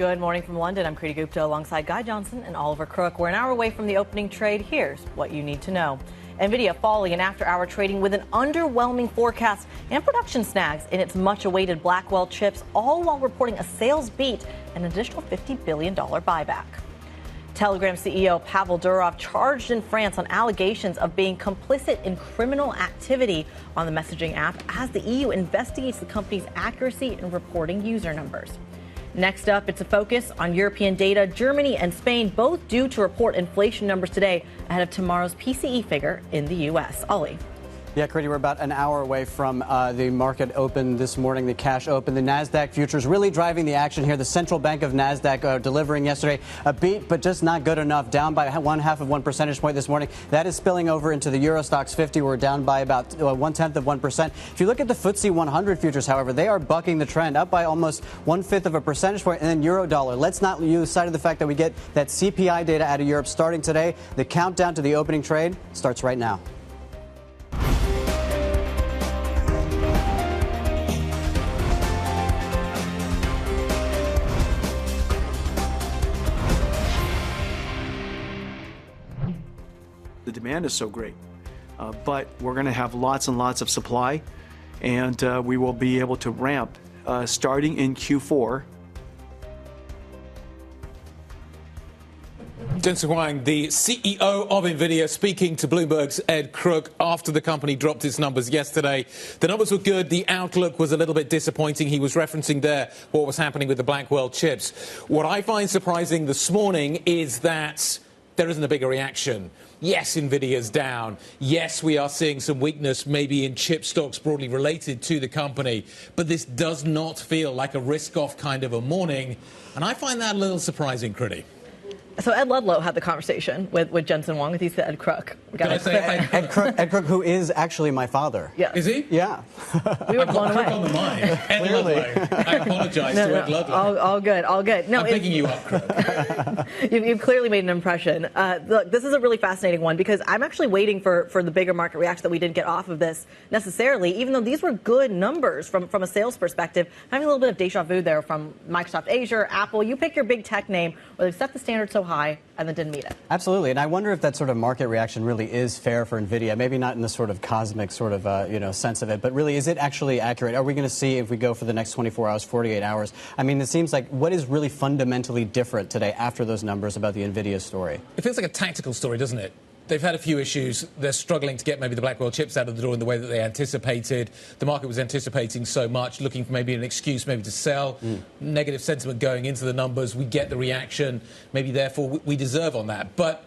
Good morning from London. I'm Kriti Gupta alongside Guy Johnson and Oliver Crook. We're an hour away from the opening trade. Here's what you need to know. Nvidia falling in after-hour trading with an underwhelming forecast and production snags in its much-awaited Blackwell chips, all while reporting a sales beat and an additional $50 billion buyback. Telegram CEO Pavel Durov charged in France on allegations of being complicit in criminal activity on the messaging app as the EU investigates the company's accuracy in reporting user numbers. Next up, it's a focus on European data. Germany and Spain both due to report inflation numbers today ahead of tomorrow's PCE figure in the U.S. Ollie. Yeah, Kriti, we're about an hour away from the market open this morning, the cash open. The NASDAQ futures really driving the action here. The central bank of NASDAQ delivering yesterday a beat, but just not good enough. Down by 1/2 percentage point this morning. That is spilling over into the Euro Stoxx 50. We're down by about 0.1%. If you look at the FTSE 100 futures, however, they are bucking the trend, up by almost 1/5 percentage point. And then euro dollar. Let's not lose sight of the fact that we get that CPI data out of Europe starting today. The countdown to the opening trade starts right now. The demand is so great, but we're going to have lots and lots of supply, and we will be able to ramp starting in Q4. Jensen Huang, the CEO of Nvidia, speaking to Bloomberg's Ed Crook after the company dropped its numbers yesterday. The numbers were good. The outlook was a little bit disappointing. He was referencing there what was happening with the Blackwell chips. What I find surprising this morning is that there isn't a bigger reaction. Yes, Nvidia's down. Yes, we are seeing some weakness maybe in chip stocks broadly related to the company. But this does not feel like a risk-off kind of a morning. And I find that a little surprising, Kriti. So Ed Ludlow had the conversation with Jensen Huang. He's Ed Crook. Ed Crook, who is actually my father. Yeah. Is he? Yeah. We were blown away. On the mind. Ed Ludlow. I apologize to Ed Ludlow. All good, all good. No, I'm picking you up, Crook. You've clearly made an impression. Look, this is a really fascinating one because I'm actually waiting for the bigger market reaction that we didn't get off of this necessarily, even though these were good numbers from a sales perspective. Having a little bit of deja vu there from Microsoft, Azure, Apple. You pick your big tech name where they've set the standard so high and then didn't meet it. Absolutely. And I wonder if that sort of market reaction really is fair for Nvidia. Maybe not in the sort of cosmic sort of, sense of it, but really, is it actually accurate? Are we going to see if we go for the next 24 hours, 48 hours? I mean, it seems like what is really fundamentally different today after those numbers about the Nvidia story? It feels like a tactical story, doesn't it? They've had a few issues. They're struggling to get maybe the Blackwell chips out of the door in the way that they anticipated. The market was anticipating so much, looking for maybe an excuse maybe to sell. Negative sentiment going into the numbers. We get the reaction. Maybe, therefore, we deserve on that. But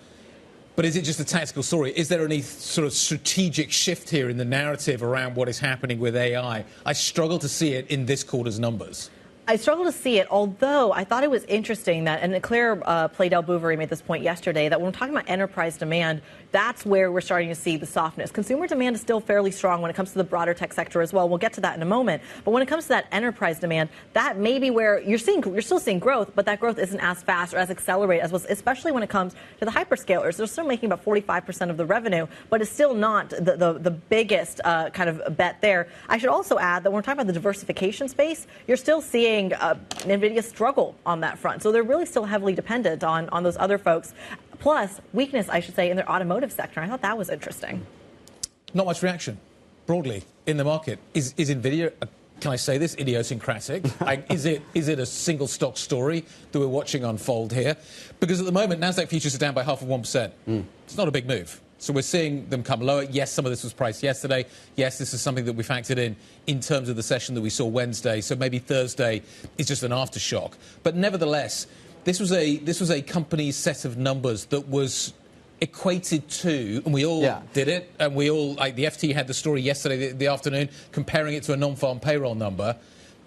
is it just a tactical story? Is there any sort of strategic shift here in the narrative around what is happening with AI? I struggle to see it in this quarter's numbers. I struggle to see it, although I thought it was interesting that, and Claire Playdell-Bouverie made this point yesterday, that when we're talking about enterprise demand, that's where we're starting to see the softness. Consumer demand is still fairly strong when it comes to the broader tech sector as well. We'll get to that in a moment. But when it comes to that enterprise demand, that may be where you're still seeing growth, but that growth isn't as fast or as accelerated as was, especially when it comes to the hyperscalers. They're still making about 45% of the revenue, but it's still not the biggest kind of bet there. I should also add that when we're talking about the diversification space, you're still seeing Nvidia struggle on that front. So they're really still heavily dependent on those other folks. Plus, weakness, I should say, in their automotive sector. I thought that was interesting. Not much reaction, broadly, in the market. Is Nvidia, can I say this, idiosyncratic? Is it a single stock story that we're watching unfold here? Because at the moment, NASDAQ futures are down by 0.5%. It's not a big move. So we're seeing them come lower. Yes, some of this was priced yesterday. Yes, this is something that we factored in terms of the session that we saw Wednesday. So maybe Thursday is just an aftershock. But nevertheless, this was a company's set of numbers that was equated to, and we all did it, and we all, like the FT had the story yesterday, the afternoon, comparing it to a non-farm payroll number.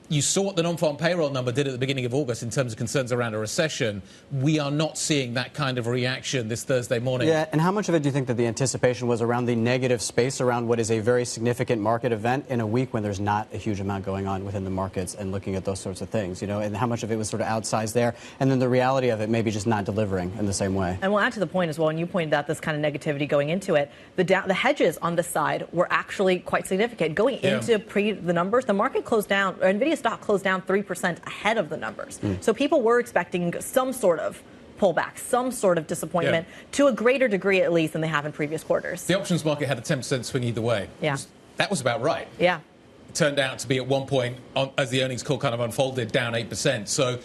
You saw what the non-farm payroll number did at the beginning of August in terms of concerns around a recession. We are not seeing that kind of reaction this Thursday morning. Yeah, and how much of it do you think that the anticipation was around the negative space around what is a very significant market event in a week when there's not a huge amount going on within the markets and looking at those sorts of things, and how much of it was sort of outsized there, and then the reality of it maybe just not delivering in the same way? And we'll add to the point as well, and you pointed out this kind of negativity going into it, the hedges on this side were actually quite significant. Going into the numbers, the market closed down, or Nvidia Nvidia stock closed down 3% ahead of the numbers. So people were expecting some sort of pullback, some sort of disappointment, to a greater degree at least than they have in previous quarters. The options market had a 10% swing either way. Yeah. That was about right. Yeah. It turned out to be at one point, as the earnings call kind of unfolded, down 8%. So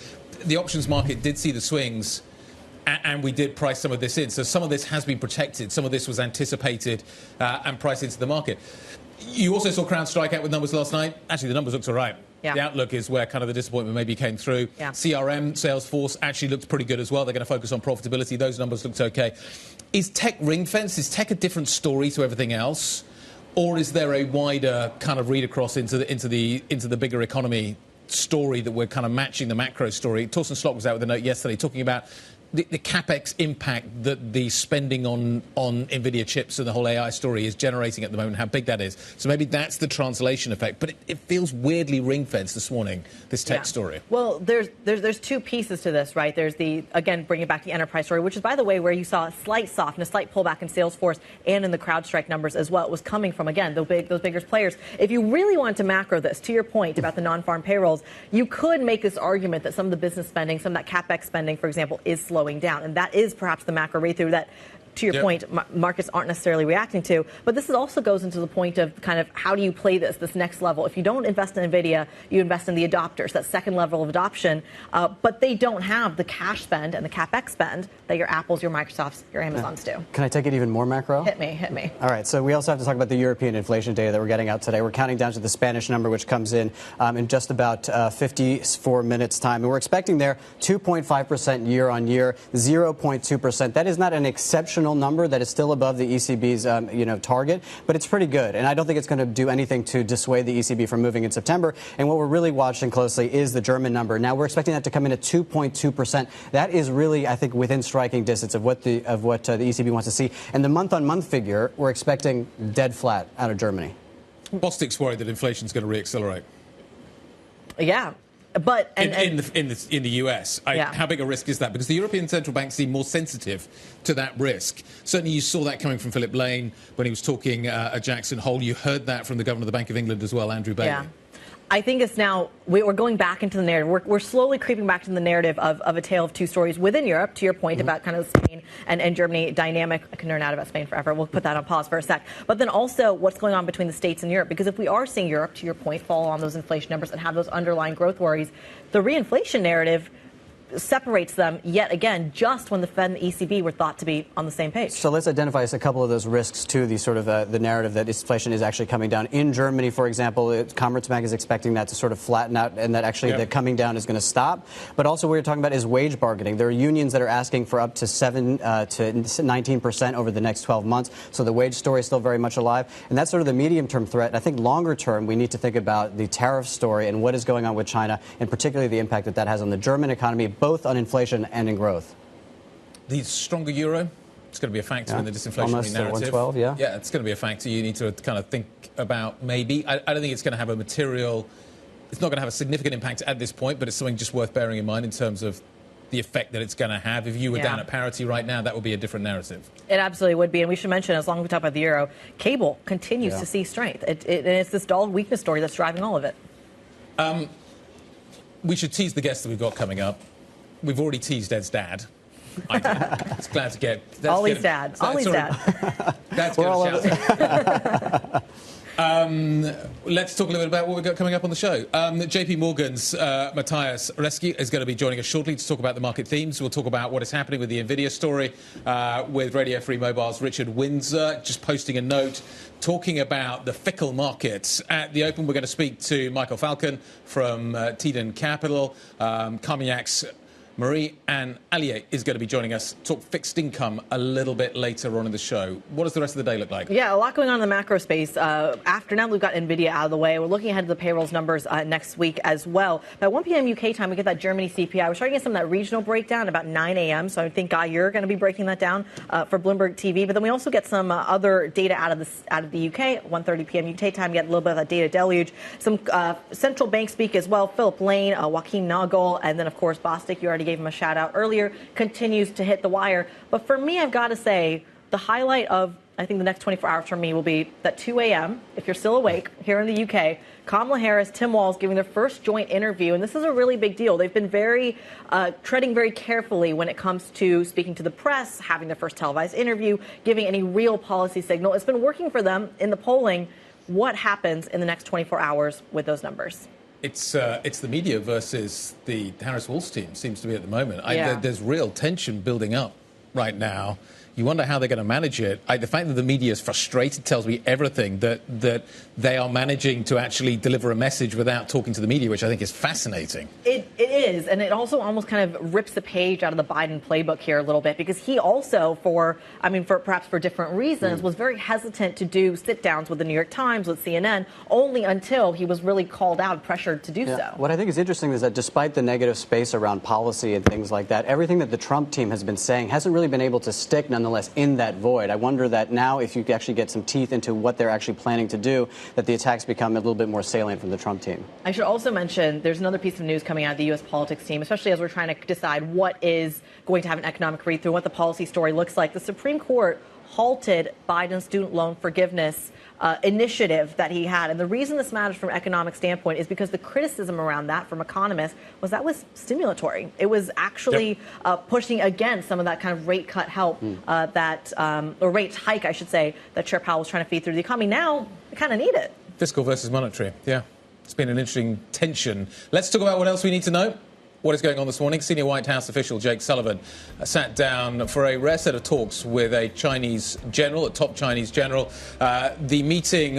the options market did see the swings, and we did price some of this in. So some of this has been protected. Some of this was anticipated and priced into the market. You also saw Crown strike out with numbers last night. Actually, the numbers looked all right. Yeah. The outlook is where kind of the disappointment maybe came through. Yeah. CRM, Salesforce, actually looked pretty good as well. They're going to focus on profitability. Those numbers looked okay. Is tech ring-fenced? Is tech a different story to everything else? Or is there a wider kind of read across into the bigger economy story that we're kind of matching the macro story? Torsten Slok was out with a note yesterday talking about the CapEx impact that the spending on Nvidia chips and the whole AI story is generating at the moment, how big that is. So maybe that's the translation effect. But it feels weirdly ring-fenced this morning, this tech story. Well, there's two pieces to this, right? There's again, bringing back the enterprise story, which is, by the way, where you saw a slight softness, slight pullback in Salesforce and in the CrowdStrike numbers as well. It was coming from, again, those bigger players. If you really wanted to macro this, to your point about the non-farm payrolls, you could make this argument that some of the business spending, some of that CapEx spending, for example, is slowing down. And that is perhaps the macro read-through that, to your point, markets aren't necessarily reacting to. But this also goes into the point of kind of how do you play this next level? If you don't invest in Nvidia, you invest in the adopters, that second level of adoption. But they don't have the cash spend and the CapEx spend that your Apples, your Microsofts, your Amazons do. Can I take it even more macro? Hit me. All right, so we also have to talk about the European inflation data that we're getting out today. We're counting down to the Spanish number, which comes in just about 54 minutes' time. And we're expecting there 2.5% year on year, 0.2%. That is not an exceptional number. That is still above the ECB's target, but it's pretty good. And I don't think it's going to do anything to dissuade the ECB from moving in September. And what we're really watching closely is the German number. Now, we're expecting that to come in at 2.2%. That is really, I think, within striking distance of what the ECB wants to see. And the month-on-month figure, we're expecting dead flat out of Germany. Bostic's worried that inflation is going to reaccelerate. Yeah. But in the US, how big a risk is that? Because the European Central Bank seem more sensitive to that risk. Certainly, you saw that coming from Philip Lane when he was talking at Jackson Hole. You heard that from the Governor of the Bank of England as well, Andrew Bailey. Yeah. I think it's now we're going back into the narrative. We're slowly creeping back to the narrative of a tale of two stories within Europe, to your point about kind of Spain and Germany dynamic. I can nerd out about Spain forever. We'll put that on pause for a sec. But then also what's going on between the States and Europe. Because if we are seeing Europe, to your point, fall on those inflation numbers and have those underlying growth worries, the reinflation narrative separates them yet again just when the Fed and the ECB were thought to be on the same page. So let's identify a couple of those risks to the sort of the narrative that inflation is actually coming down. In Germany, for example, Commerzbank is expecting that to sort of flatten out and that actually the coming down is going to stop. But also what we're talking about is wage bargaining. There are unions that are asking for up to 7 to 19% over the next 12 months. So the wage story is still very much alive. And that's sort of the medium-term threat. And I think longer term, we need to think about the tariff story and what is going on with China, and particularly the impact that has on the German economy, both on inflation and in growth. The stronger euro, it's going to be a factor in the disinflationary narrative. 112, Yeah, it's going to be a factor. You need to kind of think about maybe. I don't think it's going to have a material, it's not going to have a significant impact at this point, but it's something just worth bearing in mind in terms of the effect that it's going to have. If you were down at parity right now, that would be a different narrative. It absolutely would be. And we should mention, as long as we talk about the euro, cable continues to see strength. And it's this dull weakness story that's driving all of it. We should tease the guest that we've got coming up. We've already teased Ed's dad. I did. It's glad to get... Ollie's dad. Ollie's dad. That's good. Let's talk a little bit about what we've got coming up on the show. JPMorgan's Mathias Reschke is going to be joining us shortly to talk about the market themes. We'll talk about what is happening with the Nvidia story, with Radio Free Mobile's Richard Windsor just posting a note talking about the fickle markets. At the Open, we're going to speak to Michael Falken from Tidan Capital, Carmagnac's Marie Anne Allier is going to be joining us to talk fixed income a little bit later on in the show. What does the rest of the day look like? Yeah, a lot going on in the macro space. After now we've got Nvidia out of the way. We're looking ahead to the payrolls numbers next week as well. By 1 p.m. UK time, we get that Germany CPI. We're starting to get some of that regional breakdown about 9 a.m. So I think, Guy, you're going to be breaking that down for Bloomberg TV. But then we also get some other data out of the UK. 1:30 p.m. UK time, we get a little bit of that data deluge. Some central bank speak as well. Philip Lane, Joaquin Nagel, and then, of course, Bostic. You already gave him a shout out earlier, continues to hit the wire. But for me, I've got to say, the highlight of I think the next 24 hours for me will be that 2 a.m., if you're still awake here in the UK, Kamala Harris, Tim Walz giving their first joint interview. And this is a really big deal. They've been treading very carefully when it comes to speaking to the press, having their first televised interview, giving any real policy signal. It's been working for them in the polling. What happens in the next 24 hours with those numbers? It's the media versus the Harris-Walz team, seems to be at the moment. Yeah. There's real tension building up right now. You wonder how they're going to manage it. The fact that the media is frustrated tells me everything, that they are managing to actually deliver a message without talking to the media, which I think is fascinating. It is, and it also almost kind of rips the page out of the Biden playbook here a little bit, because he also, perhaps for different reasons, was very hesitant to do sit-downs with the New York Times, with CNN, only until he was really called out, pressured to do so. What I think is interesting is that despite the negative space around policy and things like that, everything that the Trump team has been saying hasn't really been able to stick, nonetheless, in that void. I wonder that now, if you actually get some teeth into what they're actually planning to do, that the attacks become a little bit more salient from the Trump team. I should also mention there's another piece of news coming out of the U.S. politics team, especially as we're trying to decide what is going to have an economic read-through, what the policy story looks like. The Supreme Court halted Biden's student loan forgiveness initiative that he had. And the reason this matters from an economic standpoint is because the criticism around that from economists was that was stimulatory. It was actually pushing against some of that kind of rate cut help or rate hike, I should say, that Chair Powell was trying to feed through the economy. Now, we kind of need it. Fiscal versus monetary, yeah. It's been an interesting tension. Let's talk about what else we need to know. What is going on this morning? Senior White House official Jake Sullivan sat down for a rare set of talks with a Chinese general, a top Chinese general. The meeting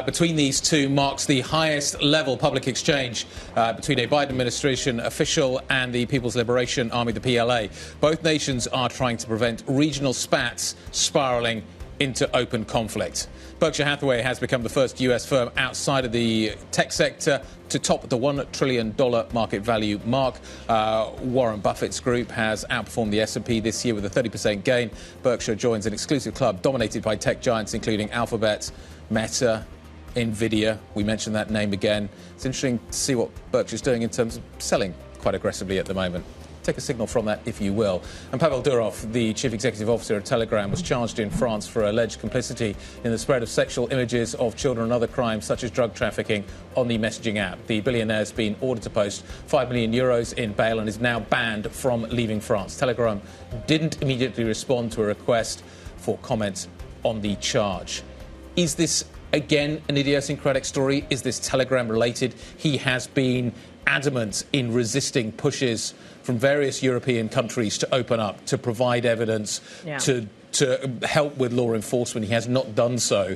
between these two marks the highest level public exchange between a Biden administration official and the People's Liberation Army, the PLA. Both nations are trying to prevent regional spats spiraling into open conflict. Berkshire Hathaway has become the first US firm outside of the tech sector to top the $1 trillion market value mark. Warren Buffett's group has outperformed the S&P this year with a 30% gain. Berkshire joins an exclusive club dominated by tech giants, including Alphabet, Meta, Nvidia. We mentioned that name again. It's interesting to see what Berkshire's doing in terms of selling quite aggressively at the moment. Take a signal from that, if you will. And Pavel Durov, the chief executive officer of Telegram, was charged in France for alleged complicity in the spread of sexual images of children and other crimes, such as drug trafficking, on the messaging app. The billionaire has been ordered to post 5 million euros in bail and is now banned from leaving France. Telegram didn't immediately respond to a request for comment on the charge. Is this, again, an idiosyncratic story? Is this Telegram related? He has been adamant in resisting pushes from various European countries to open up, to provide evidence, to help with law enforcement. He has not done so.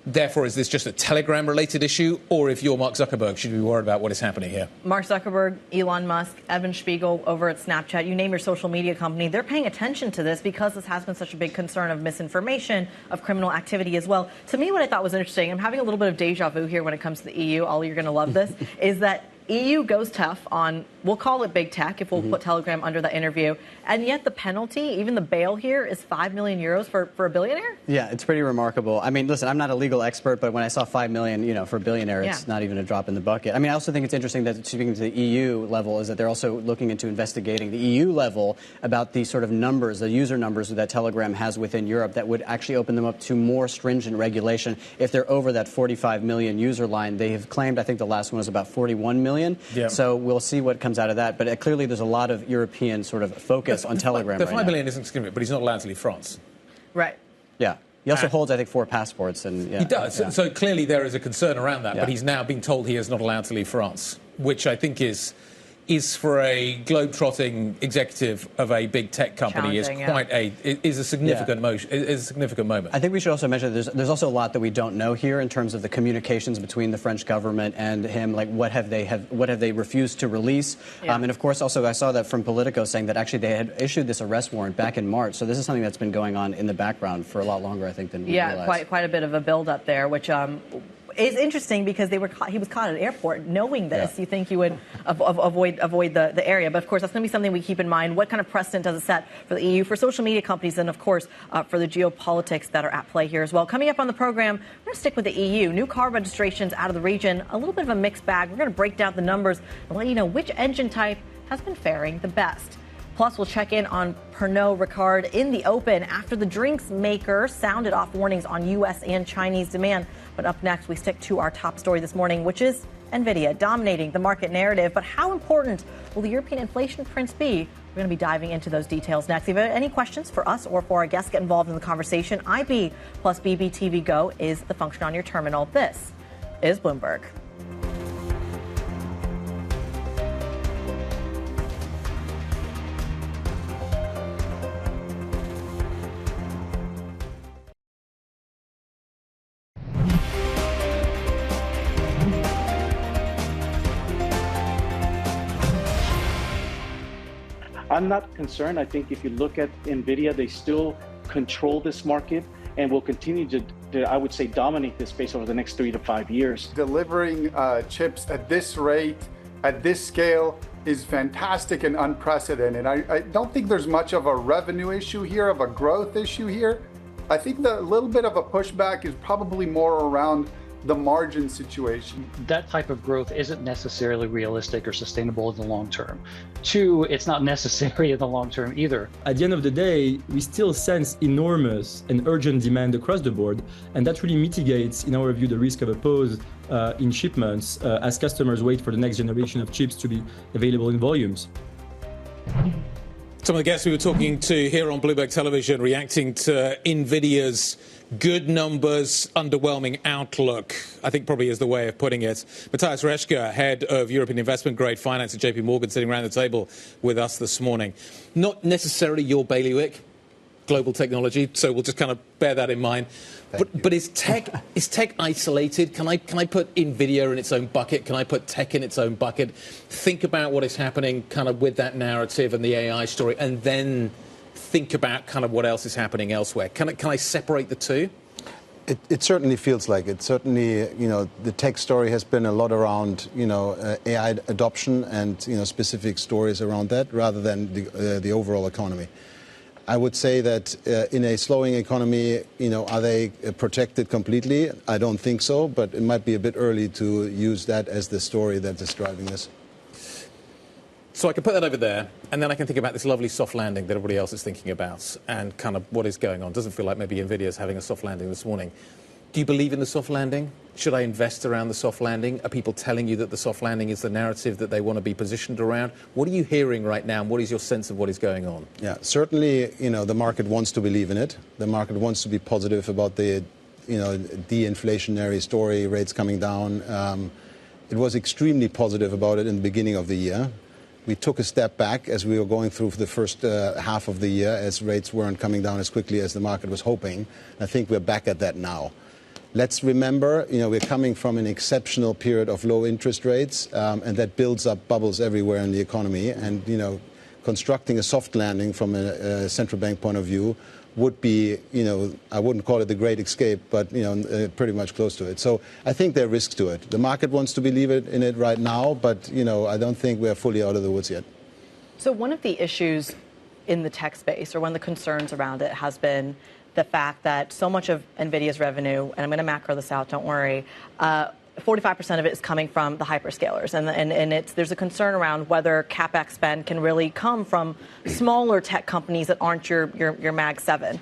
Therefore, is this just a Telegram-related issue? Or if you're Mark Zuckerberg, should you be worried about what is happening here? Mark Zuckerberg, Elon Musk, Evan Spiegel over at Snapchat, you name your social media company, they're paying attention to this because this has been such a big concern of misinformation, of criminal activity as well. To me, what I thought was interesting, I'm having a little bit of deja vu here when it comes to the EU. Ollie, you're going to love this, is that EU goes tough on, we'll call it big tech if we'll put Telegram under that interview. And yet the penalty, even the bail here, is 5 million euros for a billionaire? Yeah, it's pretty remarkable. I mean, listen, I'm not a legal expert, but when I saw 5 million, for a billionaire, it's not even a drop in the bucket. I mean, I also think it's interesting that speaking to the EU level is that they're also looking into investigating the EU level about the sort of numbers, the user numbers that Telegram has within Europe that would actually open them up to more stringent regulation if they're over that 45 million user line. They have claimed, I think the last one was about 41 million. Yeah. So we'll see what comes out of that. But clearly there's a lot of European sort of focus on Telegram right now. The 5 million isn't significant, but he's not allowed to leave France. Right. Yeah. He also holds, I think, 4 passports. And he does. Yeah. So clearly there is a concern around that. Yeah. But he's now been told he is not allowed to leave France, which I think is for a globe-trotting executive of a big tech company is a significant moment. I think we should also mention there's also a lot that we don't know here in terms of the communications between the French government and him. Like what have they refused to release? Yeah. And of course, also I saw that from Politico saying that actually they had issued this arrest warrant back in March. So this is something that's been going on in the background for a lot longer, I think, than we realized. Yeah, quite a bit of a build-up there, which is interesting because he was caught at an airport. Knowing this, you think you would avoid the area. But, of course, that's going to be something we keep in mind. What kind of precedent does it set for the EU, for social media companies, and, of course, for the geopolitics that are at play here as well? Coming up on the program, we're going to stick with the EU. New car registrations out of the region, a little bit of a mixed bag. We're going to break down the numbers and let you know which engine type has been faring the best. Plus, we'll check in on Pernod Ricard in the open after the drinks maker sounded off warnings on U.S. and Chinese demand. But up next, we stick to our top story this morning, which is Nvidia dominating the market narrative. But how important will the European inflation prints be? We're going to be diving into those details next. If you have any questions for us or for our guests, get involved in the conversation. IB plus BBTV Go is the function on your terminal. This is Bloomberg. I'm not concerned. I think if you look at Nvidia, they still control this market and will continue to, I would say, dominate this space over the next 3 to 5 years. Delivering chips at this rate, at this scale, is fantastic and unprecedented. I don't think there's much of a revenue issue here, of a growth issue here. I think the little bit of a pushback is probably more around the margin situation. That type of growth isn't necessarily realistic or sustainable in the long term. Two, it's not necessary in the long term either. At the end of the day, we still sense enormous and urgent demand across the board, and that really mitigates, in our view, the risk of a pause in shipments as customers wait for the next generation of chips to be available in volumes. Some of the guests we were talking to here on Bloomberg Television reacting to Nvidia's good numbers, underwhelming outlook, I think probably is the way of putting it. Mathias Reschke, head of European investment grade finance at JPMorgan, sitting around the table with us this morning. Not necessarily your bailiwick, global technology, so we'll just kind of bear that in mind. But is tech isolated? Can I put Nvidia in its own bucket? Can I put tech in its own bucket? Think about what is happening kind of with that narrative and the AI story, and then think about kind of what else is happening elsewhere. Can I separate the two? It certainly feels like it. Certainly, the tech story has been a lot around, AI adoption and, specific stories around that rather than the overall economy. I would say that in a slowing economy, are they protected completely? I don't think so, but it might be a bit early to use that as the story that is driving this. So I can put that over there, and then I can think about this lovely soft landing that everybody else is thinking about and kind of what is going on. Doesn't feel like maybe Nvidia is having a soft landing this morning. Do you believe in the soft landing? Should I invest around the soft landing? Are people telling you that the soft landing is the narrative that they want to be positioned around? What are you hearing right now, and what is your sense of what is going on? Yeah, certainly, the market wants to believe in it. The market wants to be positive about the, de-inflationary story, rates coming down. It was extremely positive about it in the beginning of the year. We took a step back as we were going through the first half of the year as rates weren't coming down as quickly as the market was hoping. I think we're back at that now. Let's remember, we're coming from an exceptional period of low interest rates, and that builds up bubbles everywhere in the economy. And, constructing a soft landing from a central bank point of view would be, I wouldn't call it the great escape, but, pretty much close to it. So I think there are risks to it. The market wants to believe in it right now, but, I don't think we're fully out of the woods yet. So one of the issues in the tech space, or one of the concerns around it, has been the fact that so much of Nvidia's revenue, and I'm going to macro this out, don't worry, 45% of it is coming from the hyperscalers. And there's a concern around whether CapEx spend can really come from smaller tech companies that aren't your Mag 7.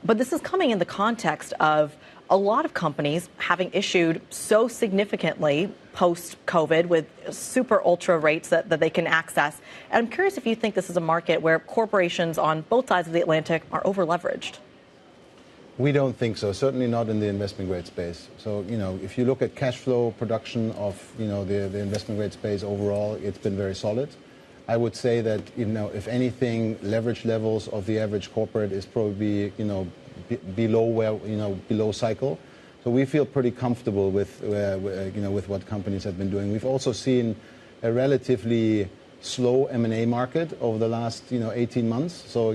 But this is coming in the context of a lot of companies having issued so significantly post-COVID with super ultra rates that they can access. And I'm curious if you think this is a market where corporations on both sides of the Atlantic are over-leveraged. We don't think so, certainly not in the investment grade space. So, if you look at cash flow production of, the investment grade space overall, it's been very solid. I would say that, if anything, leverage levels of the average corporate is probably, below cycle. So we feel pretty comfortable with what companies have been doing. We've also seen a relatively slow M&A market over the last, 18 months. So,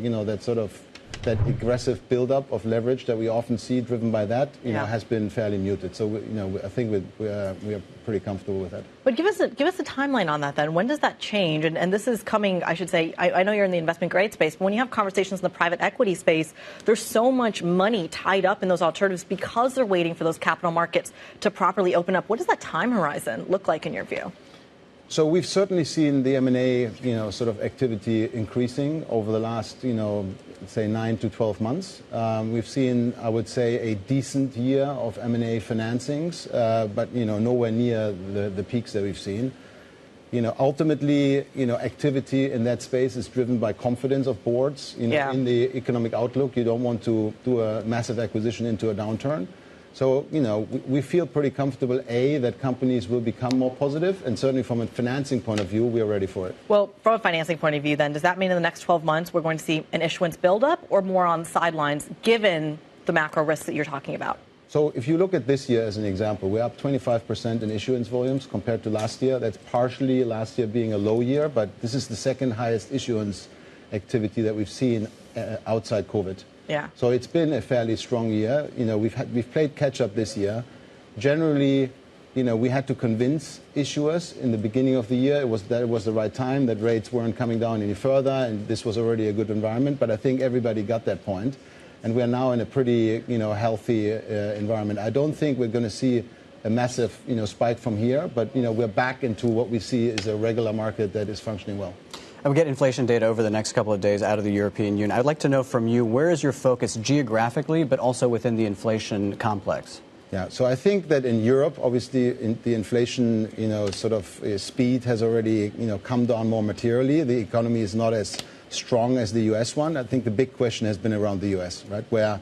that aggressive buildup of leverage that we often see driven by that, has been fairly muted. So, I think we are pretty comfortable with that. But give us a timeline on that then. When does that change? And this is coming, I should say, I know you're in the investment grade space, but when you have conversations in the private equity space, there's so much money tied up in those alternatives because they're waiting for those capital markets to properly open up. What does that time horizon look like in your view? So we've certainly seen the M&A, sort of activity increasing over the last, say 9 to 12 months. We've seen, I would say, a decent year of M&A financings, but nowhere near the peaks that we've seen. Ultimately, activity in that space is driven by confidence of boards, in the economic outlook. You don't want to do a massive acquisition into a downturn. So, we feel pretty comfortable, that companies will become more positive, and certainly from a financing point of view, we are ready for it. Well, from a financing point of view, then, does that mean in the next 12 months we're going to see an issuance buildup or more on the sidelines, given the macro risks that you're talking about? So if you look at this year as an example, we're up 25% in issuance volumes compared to last year. That's partially last year being a low year, but this is the second highest issuance activity that we've seen outside COVID. Yeah. So it's been a fairly strong year. We've played catch up this year. Generally, we had to convince issuers in the beginning of the year that it was the right time, that rates weren't coming down any further, and this was already a good environment. But I think everybody got that point, and we're now in a pretty, healthy environment. I don't think we're going to see a massive, spike from here, but we're back into what we see is a regular market that is functioning well. And we get inflation data over the next couple of days out of the European Union. I'd like to know from you, where is your focus geographically, but also within the inflation complex? Yeah, so I think that in Europe, obviously, the inflation, sort of speed has already, come down more materially. The economy is not as strong as the U.S. one. I think the big question has been around the U.S., right, where,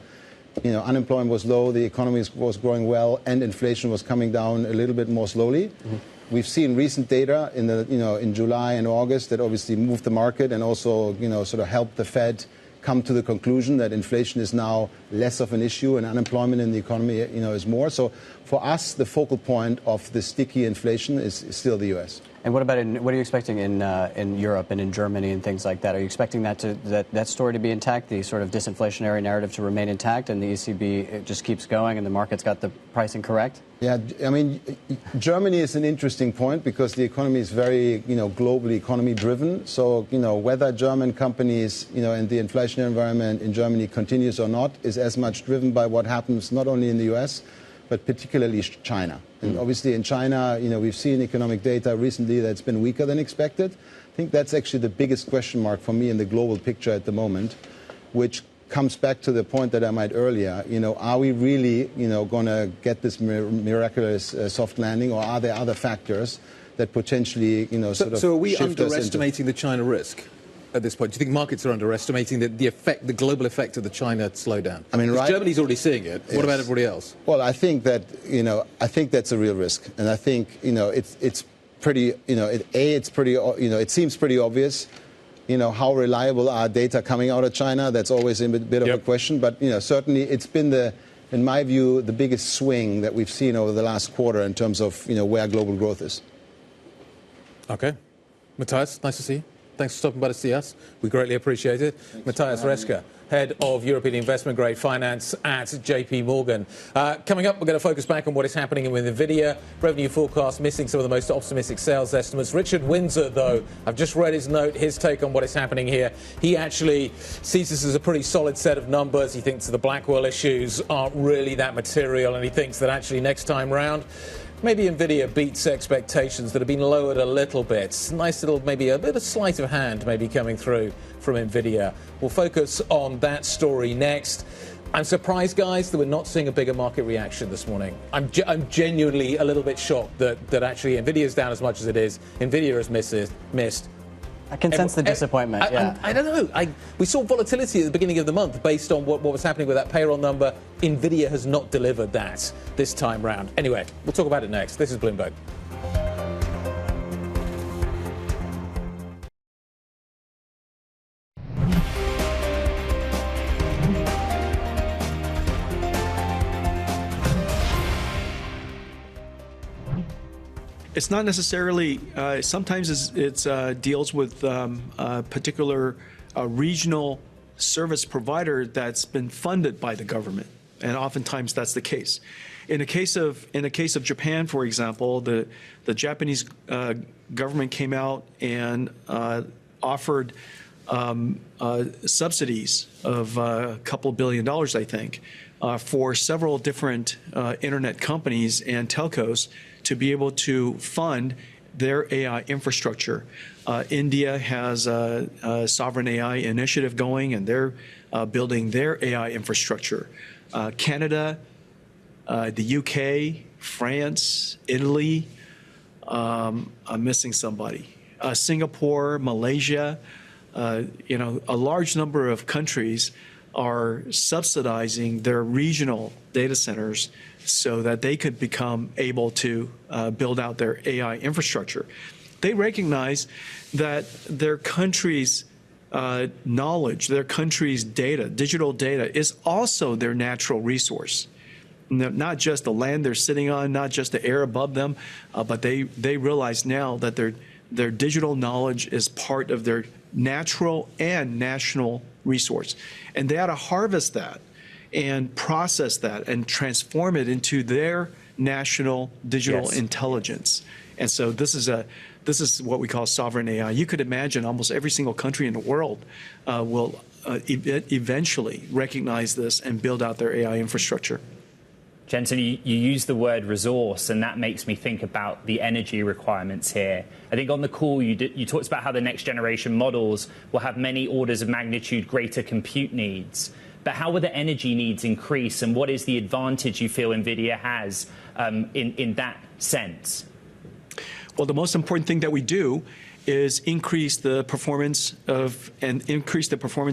unemployment was low, the economy was growing well, and inflation was coming down a little bit more slowly. Mm-hmm. We've seen recent data in July and August that obviously moved the market and also, sort of helped the Fed come to the conclusion that inflation is now less of an issue and unemployment in the economy, is more. So for us, the focal point of the sticky inflation is still the U.S. And what are you expecting in Europe and in Germany and things like that? Are you expecting that story to be intact, the sort of disinflationary narrative to remain intact, and the ECB just keeps going and the market's got the pricing correct? Yeah, I mean, Germany is an interesting point because the economy is very, globally economy driven. So, whether German companies, and the inflationary environment in Germany continues or not is as much driven by what happens not only in the U.S., but particularly China. And obviously in China, we've seen economic data recently that's been weaker than expected. I think that's actually the biggest question mark for me in the global picture at the moment, which comes back to the point that I made earlier. Are we really, going to get this miraculous soft landing, or are there other factors that potentially, So are we underestimating the China risk at this point? Do you think markets are underestimating the global effect of the China slowdown? I mean, right? Germany's already seeing it. What about everybody else? Well, I think that, I think that's a real risk. And I think, it's pretty, it seems pretty obvious, how reliable are data coming out of China. That's always a bit of a question. But, certainly it's been in my view, the biggest swing that we've seen over the last quarter in terms of, where global growth is. Okay. Mathias, nice to see you. Thanks for stopping by to see us. We greatly appreciate it. Mathias Reschke, Head of European Investment Grade Finance at JPMorgan. Coming up, we're going to focus back on what is happening with Nvidia. Revenue forecast missing some of the most optimistic sales estimates. Richard Windsor, though, I've just read his note, his take on what is happening here. He actually sees this as a pretty solid set of numbers. He thinks the Blackwell issues aren't really that material, and he thinks that actually next time round, maybe Nvidia beats expectations that have been lowered a little bit. Nice little, maybe a bit of sleight of hand maybe coming through from Nvidia. We'll focus on that story next. I'm surprised, guys, that we're not seeing a bigger market reaction this morning. I'm genuinely a little bit shocked that actually Nvidia's down as much as it is. Nvidia has missed. I can sense the disappointment, I don't know. We saw volatility at the beginning of the month based on what was happening with that payroll number. Nvidia has not delivered that this time round. Anyway, we'll talk about it next. This is Bloomberg. It's not necessarily, sometimes it's deals with a particular regional service provider that's been funded by the government, and oftentimes that's the case. In the case of Japan, for example, the Japanese government came out and offered subsidies of a couple $1 billion, I think, for several different internet companies and telcos to be able to fund their AI infrastructure. India has a sovereign AI initiative going, and they're building their AI infrastructure. Canada, the UK, France, Italy, I'm missing somebody. Singapore, Malaysia, a large number of countries are subsidizing their regional data centers so that they could become able to build out their AI infrastructure. They recognize that their country's knowledge, their country's data, digital data, is also their natural resource. Not just the land they're sitting on, not just the air above them, but they realize now that their digital knowledge is part of their natural and national resource. And they ought to harvest that and process that and transform it into their national digital intelligence. And so this is what we call sovereign AI. You could imagine almost every single country in the world will eventually recognize this and build out their AI infrastructure. Jensen, you use the word resource, and that makes me think about the energy requirements here. I think on the call you talked about how the next generation models will have many orders of magnitude greater compute needs. But how will the energy needs increase, and what is the advantage you feel NVIDIA has in that sense? Well, the most important thing that we do is increase the performance and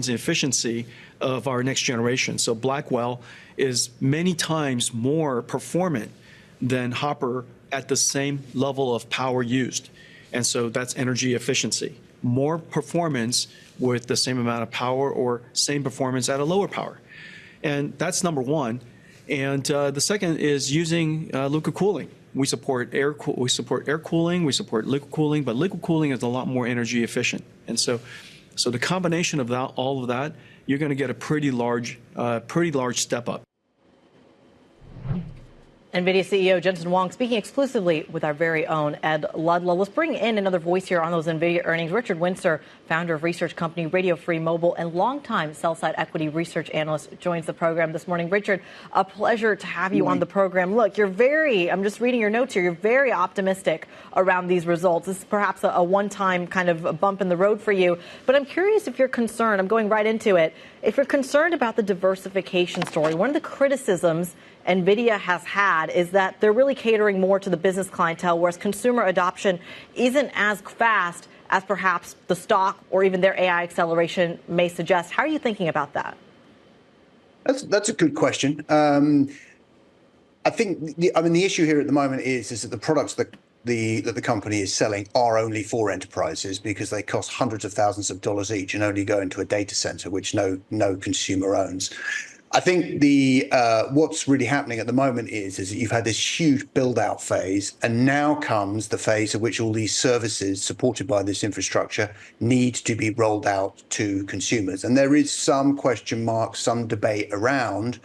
efficiency of our next generation. So Blackwell is many times more performant than Hopper at the same level of power used. And so that's energy efficiency. More performance with the same amount of power, or same performance at a lower power. And that's number one. And the second is using liquid cooling. We support air cooling, we support liquid cooling, but liquid cooling is a lot more energy efficient. And so the combination of all of that, you're going to get a pretty large step up. Nvidia CEO Jensen Huang speaking exclusively with our very own Ed Ludlow. Let's bring in another voice here on those Nvidia earnings. Richard Windsor, founder of research company Radio Free Mobile and longtime sell-side equity research analyst, joins the program this morning. Richard, a pleasure to have you on the program. Look, I'm just reading your notes here, you're very optimistic around these results. This is perhaps a one-time kind of a bump in the road for you. But I'm curious if you're concerned, I'm going right into it, if you're concerned about the diversification story. One of the criticisms NVIDIA has had is that they're really catering more to the business clientele, whereas consumer adoption isn't as fast as perhaps the stock or even their AI acceleration may suggest. How are you thinking about that? That's a good question. I think the issue here at the moment is that the products that the company is selling are only for enterprises because they cost hundreds of thousands of dollars each and only go into a data center, which no consumer owns. I think what's really happening at the moment is that you've had this huge build-out phase, and now comes the phase at which all these services supported by this infrastructure need to be rolled out to consumers. And there is some question mark, some debate around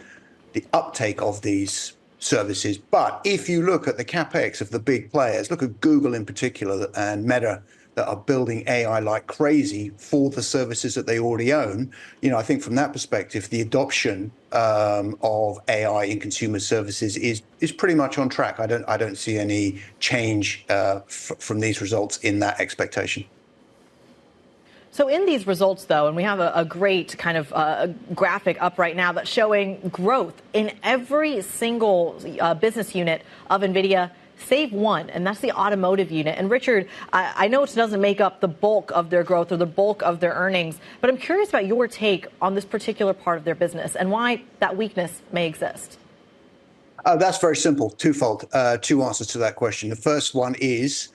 the uptake of these services. But if you look at the capex of the big players, look at Google in particular and Meta, that are building AI like crazy for the services that they already own. I think from that perspective, the adoption of AI in consumer services is pretty much on track. I don't see any change from these results in that expectation. So in these results, though, and we have a great kind of graphic up right now that's showing growth in every single business unit of NVIDIA, save one, and that's the automotive unit. And Richard, I know it doesn't make up the bulk of their growth or the bulk of their earnings, but I'm curious about your take on this particular part of their business and why that weakness may exist. That's very simple, twofold, two answers to that question. The first one is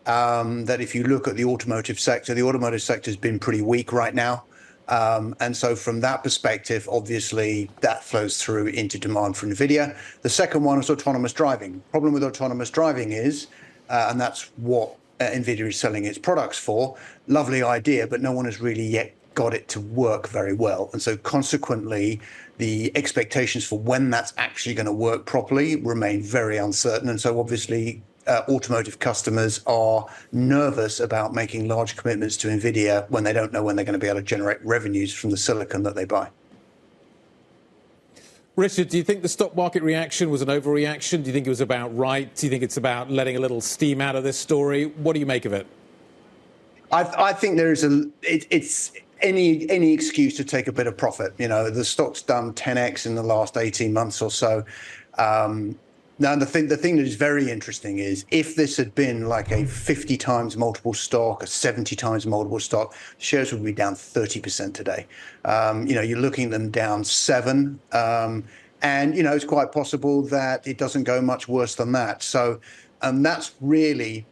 that if you look at the automotive sector has been pretty weak right now. And so from that perspective, obviously, that flows through into demand for NVIDIA. The second one is autonomous driving. Problem with autonomous driving is, and that's what NVIDIA is selling its products for, lovely idea, but no one has really yet got it to work very well. And so consequently, the expectations for when that's actually going to work properly remain very uncertain. And so obviously, automotive customers are nervous about making large commitments to NVIDIA when they don't know when they're going to be able to generate revenues from the silicon that they buy. Richard, do you think the stock market reaction was an overreaction? Do you think it was about right? Do you think it's about letting a little steam out of this story? What do you make of it? I think there is it's any excuse to take a bit of profit. You know, the stock's done 10x in the last 18 months or so. Now, the thing that is very interesting is if this had been like a 50 times multiple stock, a 70 times multiple stock, shares would be down 30% today. You know, you're looking at them down 7. And, you know, it's quite possible that it doesn't go much worse than that. So that's really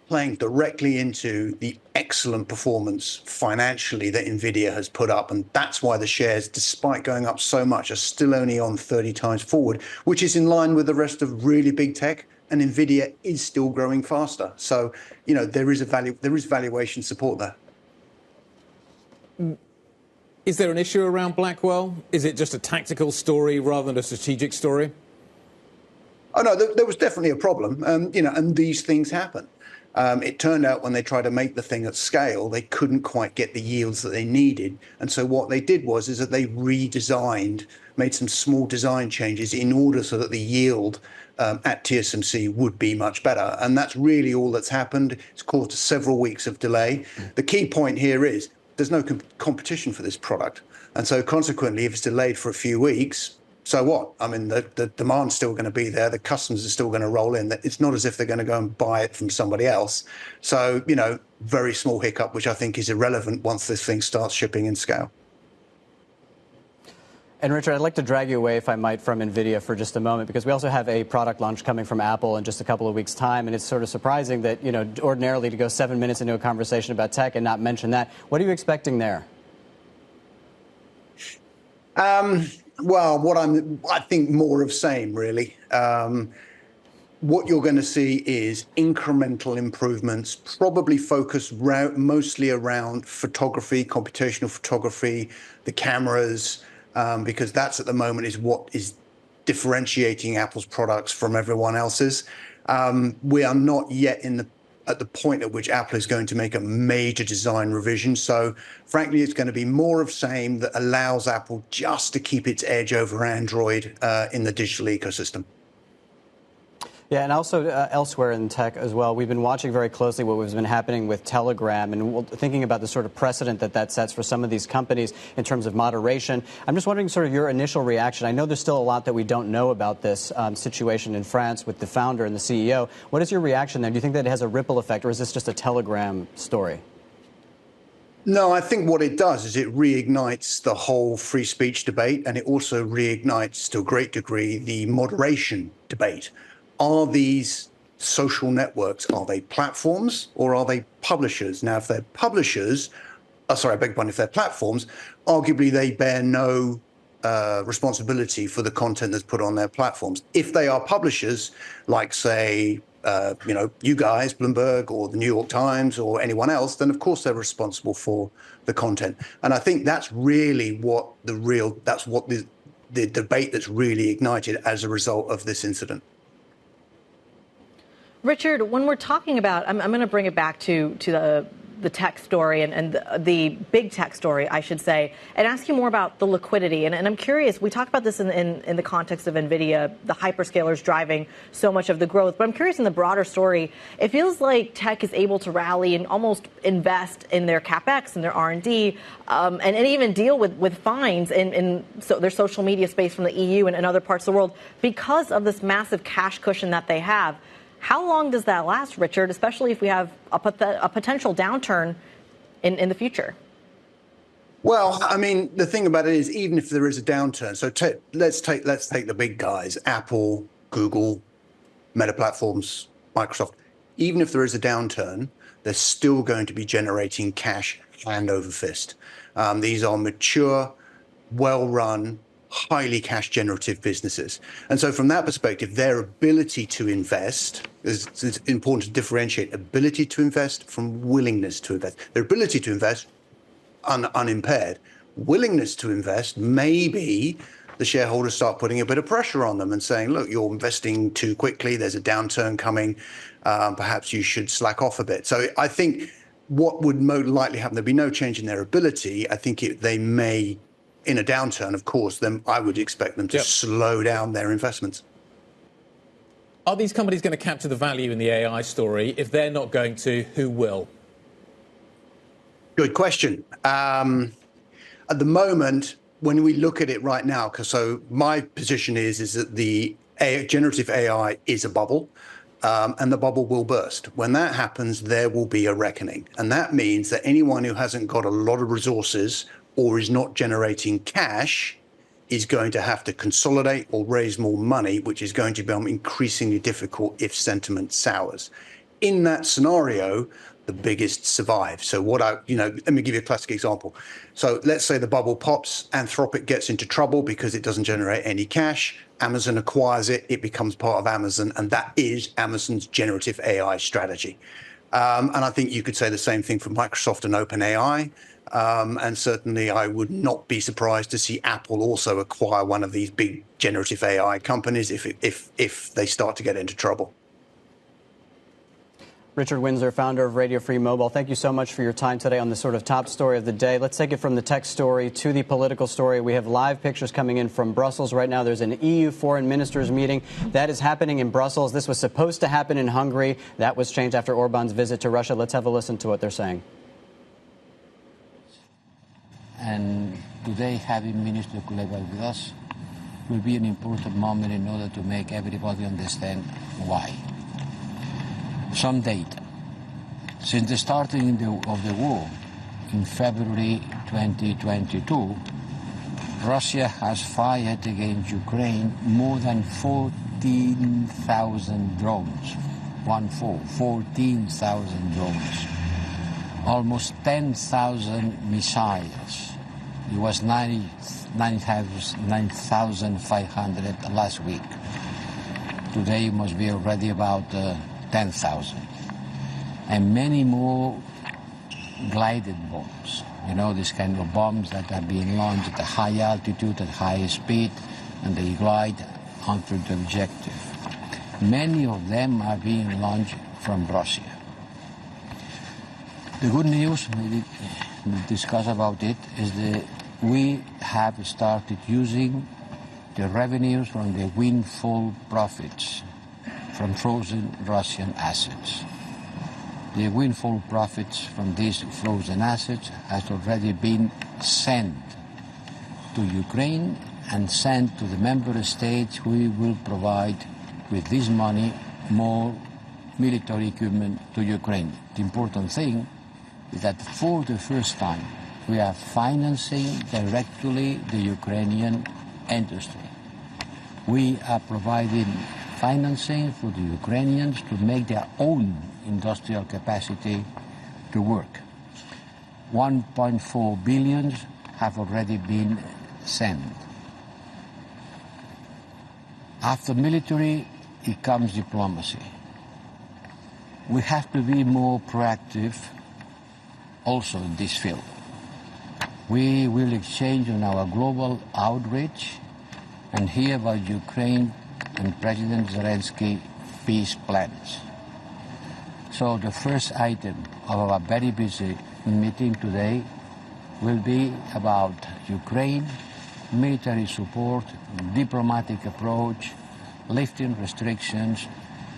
playing directly into the excellent performance financially that Nvidia has put up. And that's why the shares, despite going up so much, are still only on 30 times forward, which is in line with the rest of really big tech. And Nvidia is still growing faster. So, you know, there is valuation support there. Is there an issue around Blackwell? Is it just a tactical story rather than a strategic story? Oh, no, there was definitely a problem. You know, and these things happen. It turned out when they tried to make the thing at scale, they couldn't quite get the yields that they needed. And so what they did was that they redesigned, made some small design changes in order so that the yield at TSMC would be much better. And that's really all that's happened. It's caused several weeks of delay. The key point here is there's no competition for this product. And so consequently, if it's delayed for a few weeks, so what? I mean, the demand's still going to be there. The customers are still going to roll in. It's not as if they're going to go and buy it from somebody else. So, you know, very small hiccup, which I think is irrelevant once this thing starts shipping in scale. And Richard, I'd like to drag you away, if I might, from Nvidia for just a moment, because we also have a product launch coming from Apple in just a couple of weeks' time. And it's sort of surprising that, you know, ordinarily to go 7 minutes into a conversation about tech and not mention that. What are you expecting there? Well, I think more of same, really. What you're going to see is incremental improvements, probably focused mostly around photography, computational photography, the cameras, because that's at the moment is what is differentiating Apple's products from everyone else's. We are not yet at the point at which Apple is going to make a major design revision. So frankly, it's going to be more of same that allows Apple just to keep its edge over Android in the digital ecosystem. Yeah, and also elsewhere in tech as well, we've been watching very closely what has been happening with Telegram and thinking about the sort of precedent that sets for some of these companies in terms of moderation. I'm just wondering sort of your initial reaction. I know there's still a lot that we don't know about this situation in France with the founder and the CEO. What is your reaction there? Do you think that it has a ripple effect, or is this just a Telegram story? No, I think what it does is it reignites the whole free speech debate, and it also reignites, to a great degree, the moderation debate. Are these social networks, are they platforms or are they publishers? Now, if they're publishers, if they're platforms, arguably they bear no responsibility for the content that's put on their platforms. If they are publishers, like, say, you know, you guys, Bloomberg or the New York Times or anyone else, then of course they're responsible for the content. And I think that's really what the debate that's really ignited as a result of this incident. Richard, when we're talking about, I'm going to bring it back to the tech story and the big tech story, I should say, and ask you more about the liquidity. And I'm curious, we talked about this in the context of Nvidia, the hyperscalers driving so much of the growth. But I'm curious in the broader story, it feels like tech is able to rally and almost invest in their CapEx and their R&D and even deal with fines in their social media space from the EU and other parts of the world because of this massive cash cushion that they have. How long does that last, Richard, especially if we have a potential downturn in the future? Well, I mean, the thing about it is, even if there is a downturn, so let's take the big guys, Apple, Google, Meta Platforms, Microsoft. Even if there is a downturn, they're still going to be generating cash hand over fist. These are mature, well-run, highly cash generative businesses. And so from that perspective, their ability to invest, it's important to differentiate ability to invest from willingness to invest. Their ability to invest, unimpaired. Willingness to invest, maybe the shareholders start putting a bit of pressure on them and saying, look, you're investing too quickly, there's a downturn coming, perhaps you should slack off a bit. So I think what would most likely happen, there'd be no change in their ability. I think they may in a downturn, of course, then I would expect them to slow down their investments. Are these companies going to capture the value in the AI story? If they're not going to, who will? Good question. At the moment, when we look at it right now, so my position is that the generative AI is a bubble, and the bubble will burst. When that happens, there will be a reckoning. And that means that anyone who hasn't got a lot of resources or is not generating cash is going to have to consolidate or raise more money, which is going to become increasingly difficult if sentiment sours. In that scenario, the biggest survive. So let me give you a classic example. So let's say the bubble pops, Anthropic gets into trouble because it doesn't generate any cash. Amazon acquires it, it becomes part of Amazon, and that is Amazon's generative AI strategy. And I think you could say the same thing for Microsoft and OpenAI. And certainly I would not be surprised to see Apple also acquire one of these big generative AI companies if they start to get into trouble. Richard Windsor, founder of Radio Free Mobile, thank you so much for your time today on the sort of top story of the day. Let's take it from the tech story to the political story. We have live pictures coming in from Brussels right now. There's an EU foreign ministers meeting that is happening in Brussels. This was supposed to happen in Hungary. That was changed after Orban's visit to Russia. Let's have a listen to what they're saying. And today having Minister Kuleba with us will be an important moment in order to make everybody understand why. Some data. Since the starting of the war in February 2022, Russia has fired against Ukraine more than 14,000 drones. 14,000 drones. Almost 10,000 missiles. It was 9,500 last week. Today it must be already about 10,000. And many more glided bombs. You know, this kind of bombs that are being launched at a high altitude, at high speed, and they glide onto the objective. Many of them are being launched from Russia. The good news, we'll discuss about it, is that we have started using the revenues from the windfall profits from frozen Russian assets. The windfall profits from these frozen assets has already been sent to Ukraine and sent to the member states who will provide with this money more military equipment to Ukraine. The important thing is that for the first time we are financing directly the Ukrainian industry. We are providing financing for the Ukrainians to make their own industrial capacity to work. 1.4 billion have already been sent. After military, it comes diplomacy. We have to be more proactive also in this field. We will exchange on our global outreach and hear about Ukraine and President Zelensky peace plans. So the first item of our very busy meeting today will be about Ukraine, military support, diplomatic approach, lifting restrictions,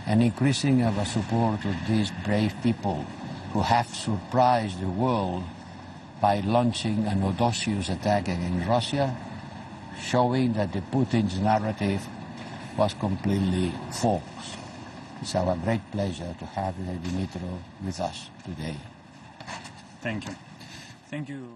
and increasing our support of these brave people who have surprised the world by launching an audacious attack against Russia, showing that the Putin's narrative was completely false. It's our great pleasure to have Dmytro with us today. Thank you. Thank you.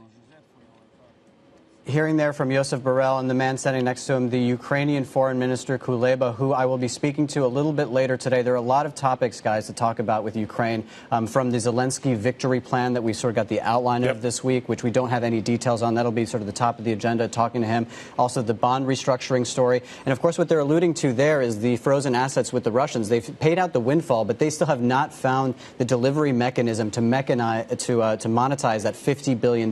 Hearing there from Josep Borrell and the man standing next to him, the Ukrainian Foreign Minister Kuleba, who I will be speaking to a little bit later today. There are a lot of topics, guys, to talk about with Ukraine, from the Zelensky victory plan that we sort of got the outline of this week, which we don't have any details on. That'll be sort of the top of the agenda, talking to him. Also, the bond restructuring story. And, of course, what they're alluding to there is the frozen assets with the Russians. They've paid out the windfall, but they still have not found the delivery mechanism to monetize that $50 billion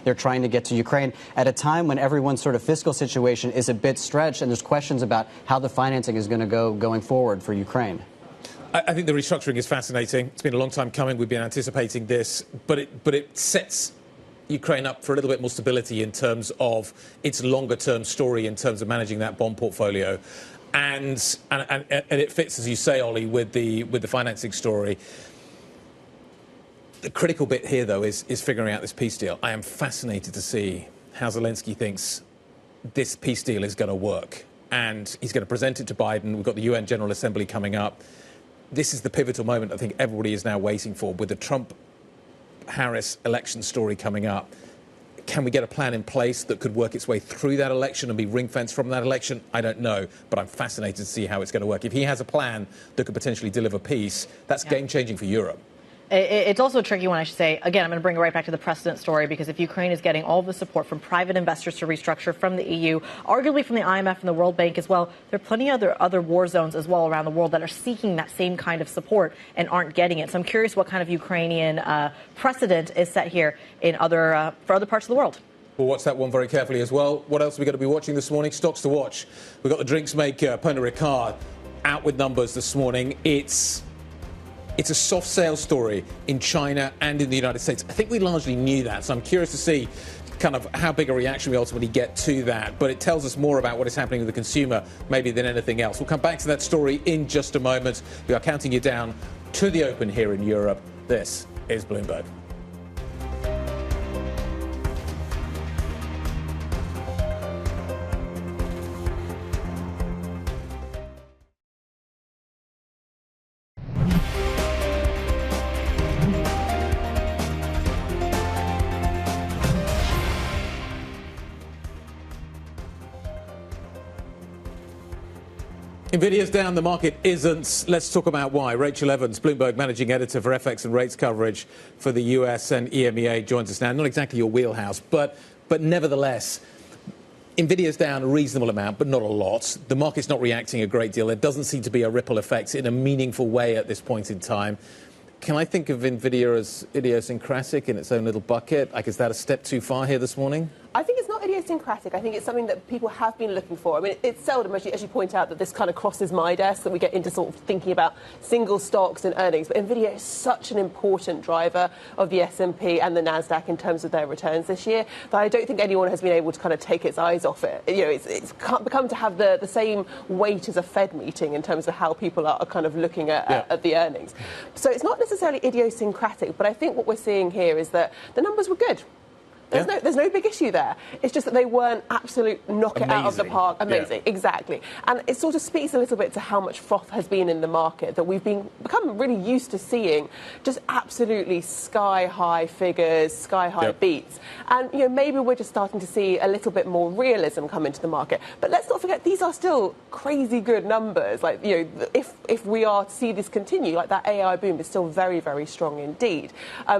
they're trying to get to Ukraine at a time when everyone's sort of fiscal situation is a bit stretched, and there's questions about how the financing is going to go going forward for Ukraine. I think the restructuring is fascinating. It's been a long time coming. We've been anticipating this, but it sets Ukraine up for a little bit more stability in terms of its longer-term story in terms of managing that bond portfolio. And it fits, as you say, Ollie, with the financing story. The critical bit here, though, is figuring out this peace deal. I am fascinated to see how Zelensky thinks this peace deal is going to work. And he's going to present it to Biden. We've got the UN General Assembly coming up. This is the pivotal moment I think everybody is now waiting for. With the Trump-Harris election story coming up, can we get a plan in place that could work its way through that election and be ring-fenced from that election? I don't know, but I'm fascinated to see how it's going to work. If he has a plan that could potentially deliver peace, that's game-changing for Europe. It's also a tricky one, I should say. Again, I'm going to bring it right back to the precedent story, because if Ukraine is getting all of the support from private investors to restructure from the EU, arguably from the IMF and the World Bank as well, there are plenty of other war zones as well around the world that are seeking that same kind of support and aren't getting it. So I'm curious what kind of Ukrainian precedent is set here in for other parts of the world. We'll watch that one very carefully as well. What else are we going to be watching this morning? Stocks to watch. We've got the drinks maker, Pernod Ricard, out with numbers this morning. It's a soft sales story in China and in the United States. I think we largely knew that, so I'm curious to see kind of how big a reaction we ultimately get to that. But it tells us more about what is happening with the consumer maybe than anything else. We'll come back to that story in just a moment. We are counting you down to the open here in Europe. This is Bloomberg. Nvidia's down, the market isn't. Let's talk about why. Rachel Evans, Bloomberg Managing Editor for FX and Rates Coverage for the US and EMEA, joins us now. Not exactly your wheelhouse, but nevertheless, Nvidia's down a reasonable amount, but not a lot. The market's not reacting a great deal. There doesn't seem to be a ripple effect in a meaningful way at this point in time. Can I think of Nvidia as idiosyncratic in its own little bucket? Like, is that a step too far here this morning? I think it's not idiosyncratic. I think it's something that people have been looking for. I mean, it's seldom, as you point out, that this kind of crosses my desk, that we get into sort of thinking about single stocks and earnings. But Nvidia is such an important driver of the S&P and the NASDAQ in terms of their returns this year that I don't think anyone has been able to kind of take its eyes off it. You know, it's become to have the same weight as a Fed meeting in terms of how people are kind of looking at the earnings. So it's not necessarily idiosyncratic, but I think what we're seeing here is that the numbers were good. There's no big issue there. It's just that they weren't absolute knock it out of the park. Amazing, exactly. And it sort of speaks a little bit to how much froth has been in the market, that we've become really used to seeing just absolutely sky-high figures, sky-high beats. And, you know, maybe we're just starting to see a little bit more realism come into the market. But let's not forget, these are still crazy good numbers. Like, you know, if we are to see this continue, like that AI boom is still very, very strong indeed.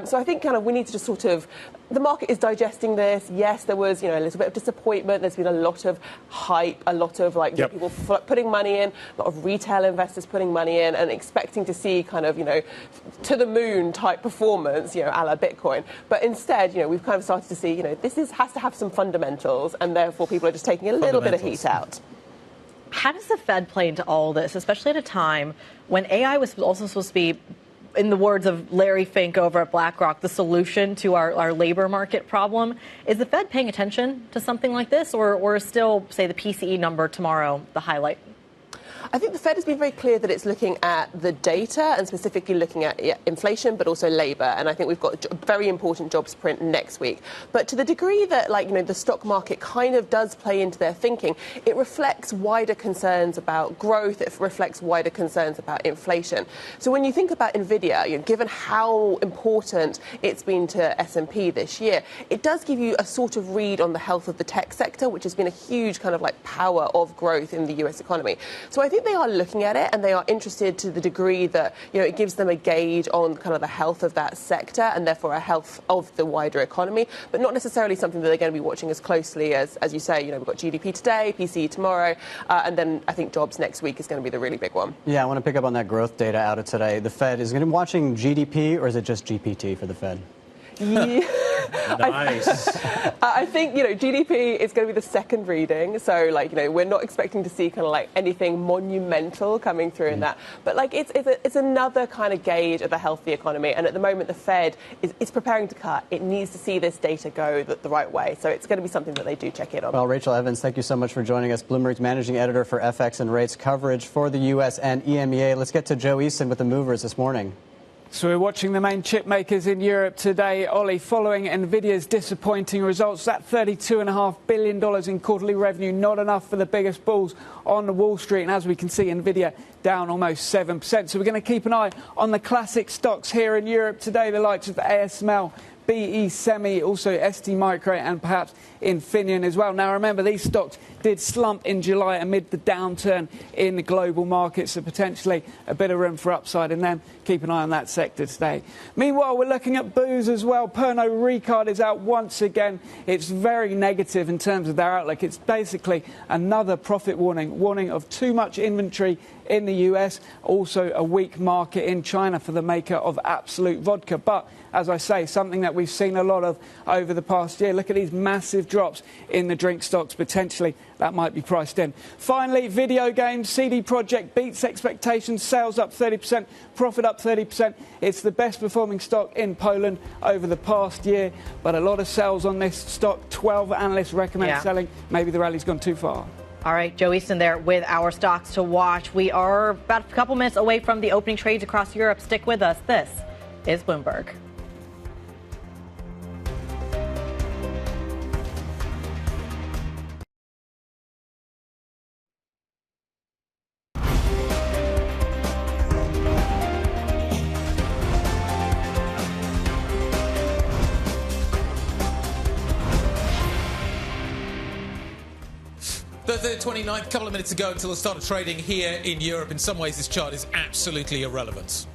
So I think kind of we need to just sort of, the market is digesting this. Yes, there was, you know, a little bit of disappointment. There's been a lot of hype, a lot of like people putting money in, a lot of retail investors putting money in and expecting to see kind of, you know, to the moon type performance, you know, a la Bitcoin. But instead, you know, we've kind of started to see, you know, this has to have some fundamentals, and therefore people are just taking a little bit of heat out. How does the Fed play into all this, especially at a time when AI was also supposed to be, in the words of Larry Fink over at BlackRock, the solution to our labor market problem? Is the Fed paying attention to something like this, or is still, say, the PCE number tomorrow the highlight? I think the Fed has been very clear that it's looking at the data and specifically looking at inflation, but also labour. And I think we've got a very important jobs print next week. But to the degree that, like, you know, the stock market kind of does play into their thinking, it reflects wider concerns about growth. It reflects wider concerns about inflation. So when you think about Nvidia, you know, given how important it's been to S&P this year, it does give you a sort of read on the health of the tech sector, which has been a huge kind of like power of growth in the US economy. So I think they are looking at it, and they are interested to the degree that, you know, it gives them a gauge on kind of the health of that sector and therefore a health of the wider economy, but not necessarily something that they're going to be watching as closely as you say. You know, we've got GDP today, PCE tomorrow, and then I think jobs next week is going to be the really big one. Yeah, I want to pick up on that growth data out of today. The Fed is going to be watching GDP, or is it just GPT for the Fed? Yeah. Nice. I think, GDP is going to be the second reading. So, we're not expecting to see kind of like anything monumental coming through in that. But, it's another kind of gauge of a healthy economy. And at the moment, the Fed is preparing to cut. It needs to see this data go the right way. So it's going to be something that they do check in on. Well, Rachel Evans, thank you so much for joining us. Bloomberg's managing editor for FX and rates coverage for the U.S. and EMEA. Let's get to Joe Easton with the movers this morning. So we're watching the main chip makers in Europe today, Ollie, following Nvidia's disappointing results. That $32.5 billion in quarterly revenue, not enough for the biggest bulls on Wall Street. And as we can see, Nvidia down almost 7%. So we're going to keep an eye on the classic stocks here in Europe today, the likes of ASML, BE Semi, also ST Micro, and perhaps Infineon as well. Now, remember, these stocks did slump in July amid the downturn in the global markets, so potentially a bit of room for upside in them. Keep an eye on that sector today. Meanwhile, we're looking at booze as well. Pernod Ricard is out once again. It's very negative in terms of their outlook. It's basically another profit warning of too much inventory in the US, also a weak market in China for the maker of Absolute Vodka. But, as I say, something that we've seen a lot of over the past year. Look at these massive drops in the drink stocks. Potentially, that might be priced in. Finally, video games. CD Projekt beats expectations. Sales up 30%, profit up 30%. It's the best performing stock in Poland over the past year. But a lot of sales on this stock. 12 analysts recommend selling. Maybe the rally's gone too far. All right, Joe Easton there with our stocks to watch. We are about a couple minutes away from the opening trades across Europe. Stick with us. This is Bloomberg. Thursday the 29th, a couple of minutes ago until the start of trading here in Europe. In some ways, this chart is absolutely irrelevant.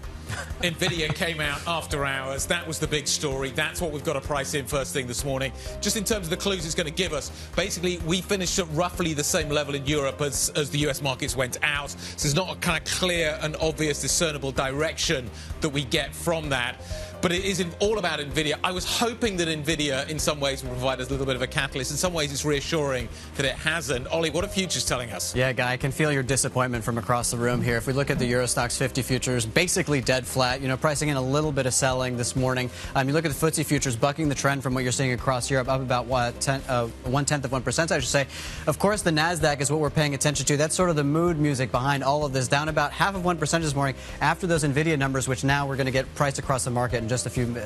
Nvidia came out after hours. That was the big story. That's what we've got to price in first thing this morning. Just in terms of the clues it's going to give us, basically, we finished at roughly the same level in Europe as the US markets went out. So there's not a kind of clear and obvious discernible direction that we get from that. But it is all about Nvidia. I was hoping that Nvidia, in some ways, would provide us a little bit of a catalyst. In some ways, it's reassuring that it hasn't. Ollie, what are futures telling us? Yeah, Guy, I can feel your disappointment from across the room here. If we look at the Eurostoxx 50 futures, basically dead flat. Pricing in a little bit of selling this morning. You look at the FTSE futures, bucking the trend from what you're seeing across Europe, up about 1/10 of 1%, I should say. Of course, the Nasdaq is what we're paying attention to. That's sort of the mood music behind all of this. Down about 0.5% this morning after those Nvidia numbers, which now we're going to get priced across the market in just a few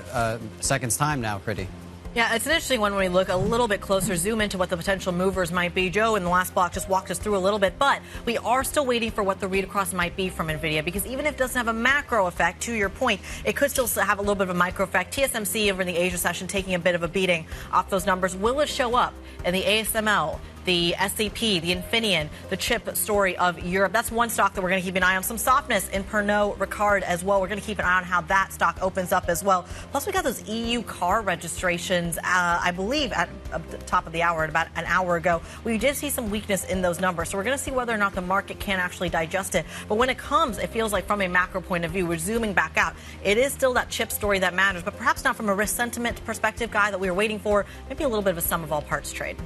seconds' time now, Critty. Yeah, it's an interesting one when we look a little bit closer, zoom into what the potential movers might be. Joe, in the last block, just walked us through a little bit, but we are still waiting for what the read across might be from Nvidia, because even if it doesn't have a macro effect, to your point, it could still have a little bit of a micro effect. TSMC over in the Asia session taking a bit of a beating off those numbers. Will it show up in the ASML, the SCP, the Infineon, the chip story of Europe? That's one stock that we're going to keep an eye on. Some softness in Pernod Ricard as well. We're going to keep an eye on how that stock opens up as well. Plus, we got those EU car registrations, I believe, at the top of the hour, about an hour ago. We did see some weakness in those numbers. So we're going to see whether or not the market can actually digest it. But when it comes, it feels like from a macro point of view, we're zooming back out. It is still that chip story that matters, but perhaps not from a risk sentiment perspective, Guy, that we were waiting for. Maybe a little bit of a sum of all parts trade.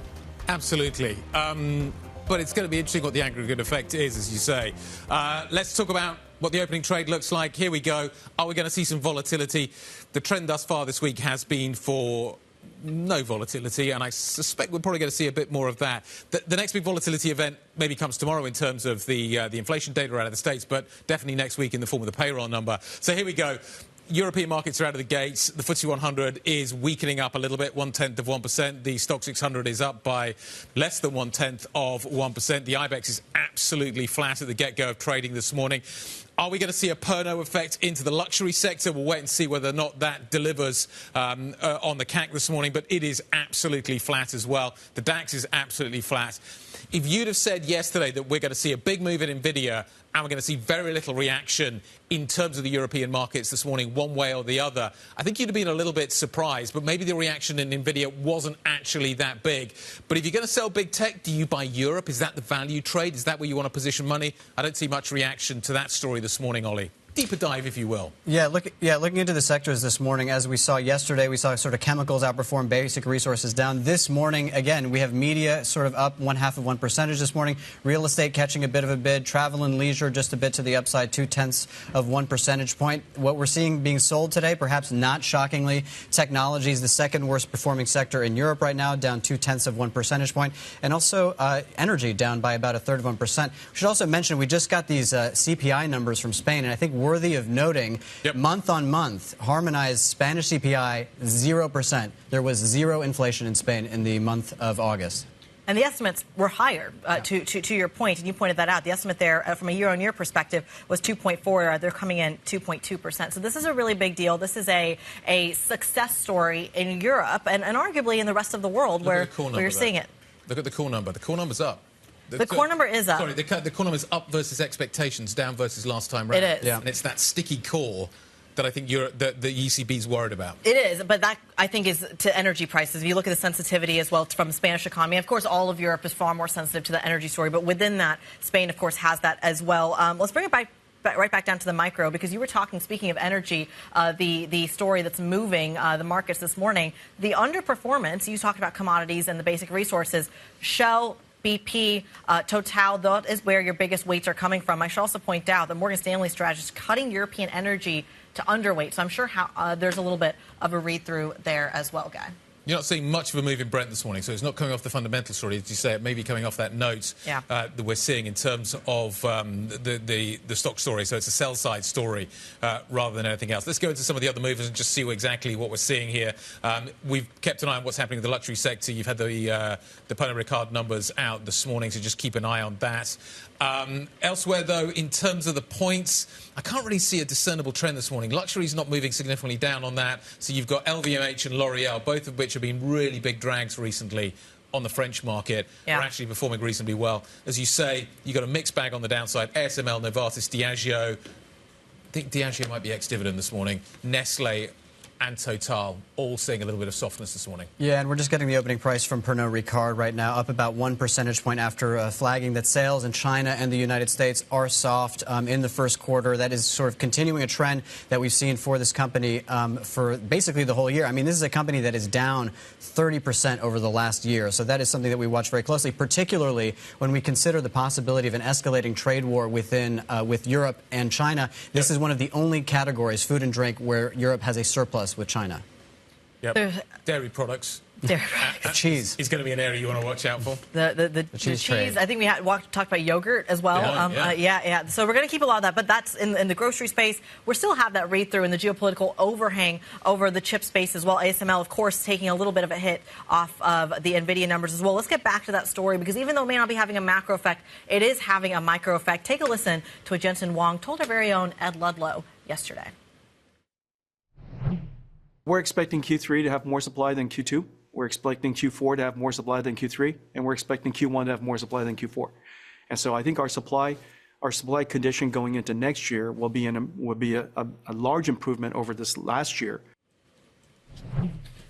Absolutely. But it's going to be interesting what the aggregate effect is, as you say. Let's talk about what the opening trade looks like. Here we go. Are we going to see some volatility? The trend thus far this week has been for no volatility, and I suspect we're probably going to see a bit more of that. The next big volatility event maybe comes tomorrow in terms of the inflation data out of the States, but definitely next week in the form of the payroll number. So here we go. European markets are out of the gates. The FTSE 100 is weakening up a little bit, 0.1 of 1%. The Stock 600 is up by less than 0.1 of 1%. The IBEX is absolutely flat at the get-go of trading this morning. Are we going to see a Pernod effect into the luxury sector? We'll wait and see whether or not that delivers on the CAC this morning, but it is absolutely flat as well. The DAX is absolutely flat. If you'd have said yesterday that we're going to see a big move in Nvidia and we're going to see very little reaction in terms of the European markets this morning, one way or the other, I think you'd have been a little bit surprised, but maybe the reaction in Nvidia wasn't actually that big. But if you're going to sell big tech, do you buy Europe? Is that the value trade? Is that where you want to position money? I don't see much reaction to that story this morning, Ollie. deeper dive, if you will. Looking into the sectors this morning, as we saw yesterday, we saw sort of chemicals outperform, basic resources down. This morning, again, we have media sort of up 0.5% this morning. Real estate catching a bit of a bid. Travel and leisure just a bit to the upside, 0.2 percentage point. What we're seeing being sold today, perhaps not shockingly, technology is the second worst performing sector in Europe right now, down 0.2 percentage point. And also energy down by about 1/3%. We should also mention we just got these CPI numbers from Spain, and I think worthy of noting, month on month, harmonized Spanish CPI, 0%. There was zero inflation in Spain in the month of August. And the estimates were higher, to your point, and you pointed that out. The estimate there, from a year-on-year perspective, was 2.4. They're coming in 2.2%. So this is a really big deal. This is a success story in Europe and arguably in the rest of the world where you're seeing it. Look at the core number. The core number's up. The core number is up. Sorry, the core number's up versus expectations, down versus last time round. It is. And it's that sticky core that I think the ECB's worried about. It is, but that, I think, is to energy prices. If you look at the sensitivity as well from the Spanish economy, of course, all of Europe is far more sensitive to the energy story, but within that, Spain, of course, has that as well. Let's bring it right back down to the micro, because you were talking, speaking of energy, the story that's moving the markets this morning. The underperformance, you talked about commodities and the basic resources, Shell, BP, Total, that is where your biggest weights are coming from. I should also point out that Morgan Stanley strategy is cutting European energy to underweight. So I'm sure there's a little bit of a read-through there as well, Guy. You're not seeing much of a move in Brent this morning, so it's not coming off the fundamental story, as you say. It may be coming off that note that we're seeing in terms of the stock story. So it's a sell-side story rather than anything else. Let's go into some of the other movers and just see exactly what we're seeing here. We've kept an eye on what's happening in the luxury sector. You've had the Pernod Ricard numbers out this morning, so just keep an eye on that. Elsewhere, though, in terms of the points, I can't really see a discernible trend this morning. Luxury's not moving significantly down on that. So you've got LVMH and L'Oreal, both of which have been really big drags recently on the French market. Are actually performing reasonably well. As you say, you've got a mixed bag on the downside. ASML, Novartis, Diageo. I think Diageo might be ex-dividend this morning. Nestle and Total all seeing a little bit of softness this morning. Yeah, and we're just getting the opening price from Pernod Ricard right now, up about 1 percentage point after flagging that sales in China and the United States are soft in the first quarter. That is sort of continuing a trend that we've seen for this company for basically the whole year. I mean, this is a company that is down 30% over the last year. So that is something that we watch very closely, particularly when we consider the possibility of an escalating trade war with Europe and China. This is one of the only categories, food and drink, where Europe has a surplus with China. Dairy products. Cheese is going to be an area you want to watch out for. The cheese. I think we talked about yogurt as well. So we're going to keep a lot of that. But that's in the grocery space. We still have that read through in the geopolitical overhang over the chip space as well. ASML, of course, taking a little bit of a hit off of the Nvidia numbers as well. Let's get back to that story, because even though it may not be having a macro effect, it is having a micro effect. Take a listen to what Jensen Huang told our very own Ed Ludlow yesterday. We're expecting Q3 to have more supply than Q2. We're expecting Q4 to have more supply than Q3, and we're expecting Q1 to have more supply than Q4. And so I think our supply condition going into next year will be a large improvement over this last year.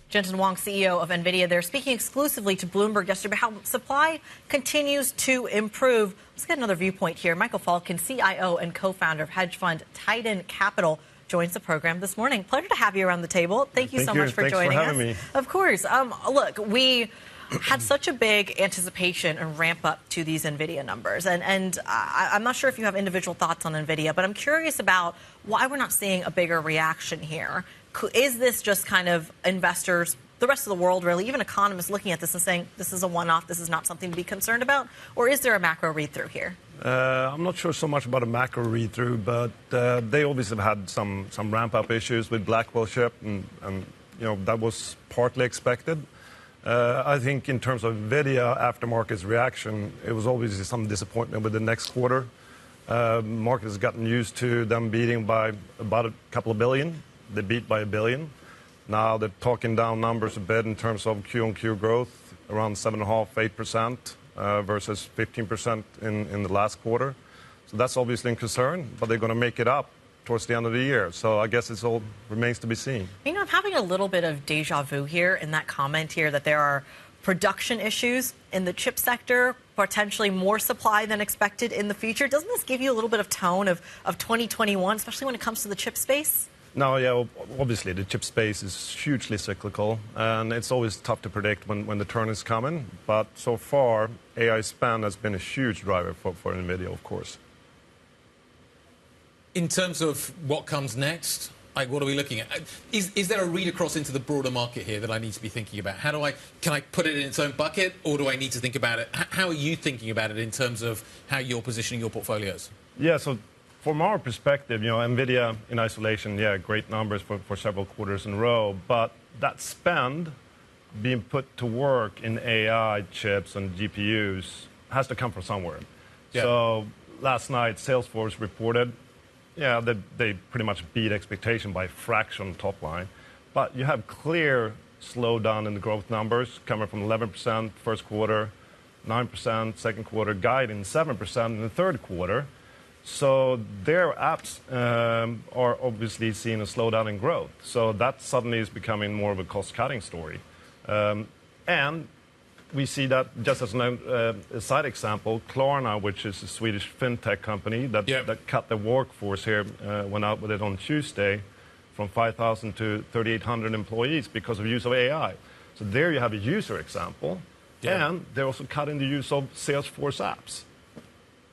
Jensen Huang, CEO of Nvidia, they're speaking exclusively to Bloomberg yesterday about how supply continues to improve. Let's get another viewpoint here. Michael Falken, CIO and co-founder of hedge fund Tidan Capital, joins the program this morning. Pleasure to have you around the table. Thank you so much for joining us. Me. Of course. Look, we had such a big anticipation and ramp up to these Nvidia numbers. And I'm not sure if you have individual thoughts on Nvidia, but I'm curious about why we're not seeing a bigger reaction here. Is this just kind of investors, the rest of the world really, even economists looking at this and saying this is a one-off, this is not something to be concerned about? Or is there a macro read-through here? I'm not sure so much about a macro read-through, but they obviously have had some ramp-up issues with Blackwell chip, and that was partly expected. I think in terms of Nvidia aftermarket's reaction, it was obviously some disappointment with the next quarter. Market has gotten used to them beating by about a couple of billion. They beat by $1 billion. Now they're talking down numbers a bit in terms of Q-on-Q growth, around 7.5–8%. Versus 15% in the last quarter. So that's obviously a concern, but they're going to make it up towards the end of the year. So I guess it all remains to be seen. I'm having a little bit of deja vu here in that comment here that there are production issues in the chip sector, potentially more supply than expected in the future. Doesn't this give you a little bit of tone of 2021, especially when it comes to the chip space? No, yeah, obviously the chip space is hugely cyclical, and it's always tough to predict when the turn is coming. But so far, AI spend has been a huge driver for Nvidia, of course. In terms of what comes next, like, what are we looking at? Is there a read across into the broader market here that I need to be thinking about? Can I put it in its own bucket, or do I need to think about it? How are you thinking about it in terms of how you're positioning your portfolios? Yeah, so from our perspective, Nvidia in isolation, yeah, great numbers for several quarters in a row, but that spend being put to work in AI chips and GPUs has to come from somewhere. Yeah. So last night, Salesforce reported, yeah, they pretty much beat expectation by a fraction top line. But you have clear slowdown in the growth numbers coming from 11% first quarter, 9% second quarter, guiding 7% in the third quarter. So their apps are obviously seeing a slowdown in growth. So that suddenly is becoming more of a cost-cutting story. And we see that, just as a side example, Klarna, which is a Swedish fintech company that cut their workforce here, went out with it on Tuesday from 5,000 to 3,800 employees because of use of AI. So there you have a user example. Yeah. And they're also cutting the use of Salesforce apps,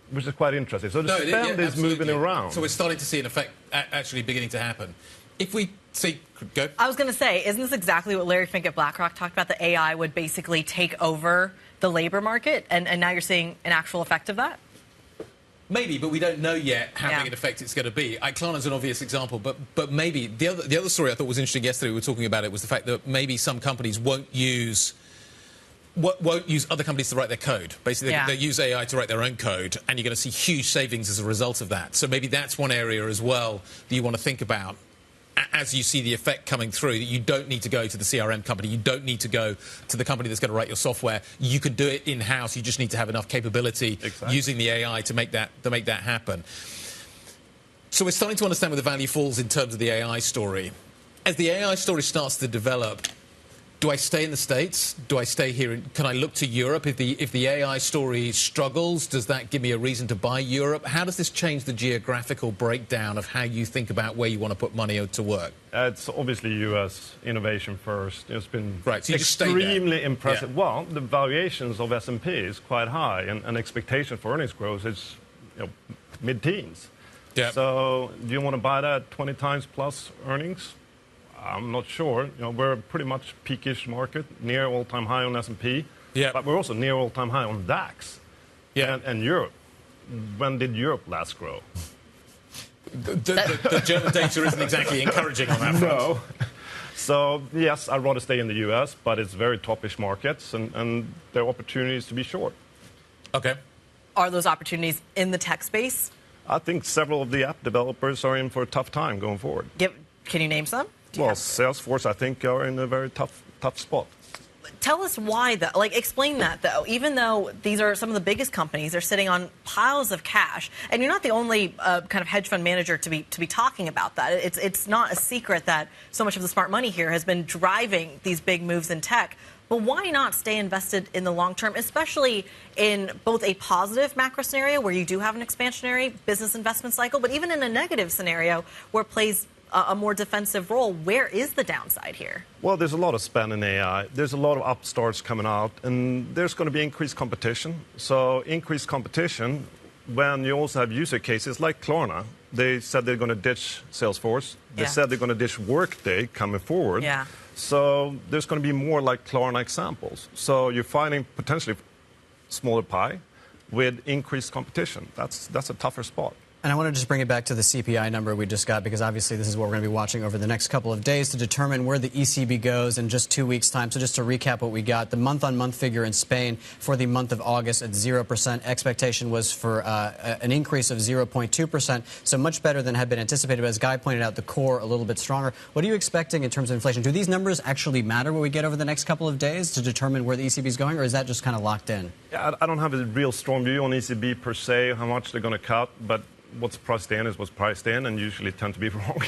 which is quite interesting. So the spend is moving around. So we're starting to see an effect actually beginning to happen. If we see, go. I was going to say, isn't this exactly what Larry Fink at BlackRock talked about? That AI would basically take over the labor market, and now you're seeing an actual effect of that? Maybe, but we don't know yet how big an effect it's going to be. Klarna's an obvious example, but maybe the other story I thought was interesting yesterday, we were talking about it, was the fact that maybe some companies won't use other companies to write their code. Basically, they use AI to write their own code, and you're going to see huge savings as a result of that. So maybe that's one area as well that you want to think about as you see the effect coming through, that you don't need to go to the CRM company, you don't need to go to the company that's going to write your software. You can do it in-house. You just need to have enough capability using the AI to make that happen. So we're starting to understand where the value falls in terms of the AI story. As the AI story starts to develop, do I stay in the States? Do I stay here? Can I look to Europe? If the AI story struggles, does that give me a reason to buy Europe? How does this change the geographical breakdown of how you think about where you want to put money to work? It's obviously U.S. innovation first. It's been so extremely impressive. Yeah. Well, the valuations of S&P is quite high, and expectation for earnings growth is mid-teens. Yeah. So do you want to buy that 20 times plus earnings? I'm not sure. We're a pretty much peakish market, near all-time high on S&P. Yeah. But we're also near all-time high on DAX. Yeah. And Europe. When did Europe last grow? The German data isn't exactly encouraging on that front. No. So, yes, I'd rather stay in the U.S., but it's very top-ish markets, and there are opportunities to be short. Okay. Are those opportunities in the tech space? I think several of the app developers are in for a tough time going forward. Can you name some? Well, Salesforce, I think, are in a very tough spot. Tell us why, though. Explain that, though. Even though these are some of the biggest companies, they're sitting on piles of cash, and you're not the only kind of hedge fund manager to be talking about that. It's not a secret that so much of the smart money here has been driving these big moves in tech. But why not stay invested in the long term, especially in both a positive macro scenario where you do have an expansionary business investment cycle, but even in a negative scenario where it plays a more defensive role? Where is the downside here? Well, there's a lot of spend in AI. There's a lot of upstarts coming out, and there's going to be increased competition. So increased competition when you also have user cases like Klarna. They said they're going to ditch Salesforce. They said they're going to ditch Workday coming forward. Yeah. So there's going to be more like Klarna examples. So you're finding potentially smaller pie with increased competition. That's a tougher spot. And I want to just bring it back to the CPI number we just got, because obviously this is what we're going to be watching over the next couple of days to determine where the ECB goes in just 2 weeks' time. So just to recap what we got, the month-on-month figure in Spain for the month of August at 0%. Expectation was for an increase of 0.2%, so much better than had been anticipated. But as Guy pointed out, the core a little bit stronger. What are you expecting in terms of inflation? Do these numbers actually matter when we get over the next couple of days to determine where the ECB is going, or is that just kind of locked in? Yeah, I don't have a real strong view on ECB per se, how much they're going to cut, but what's priced in is what's priced in, and usually tend to be wrong.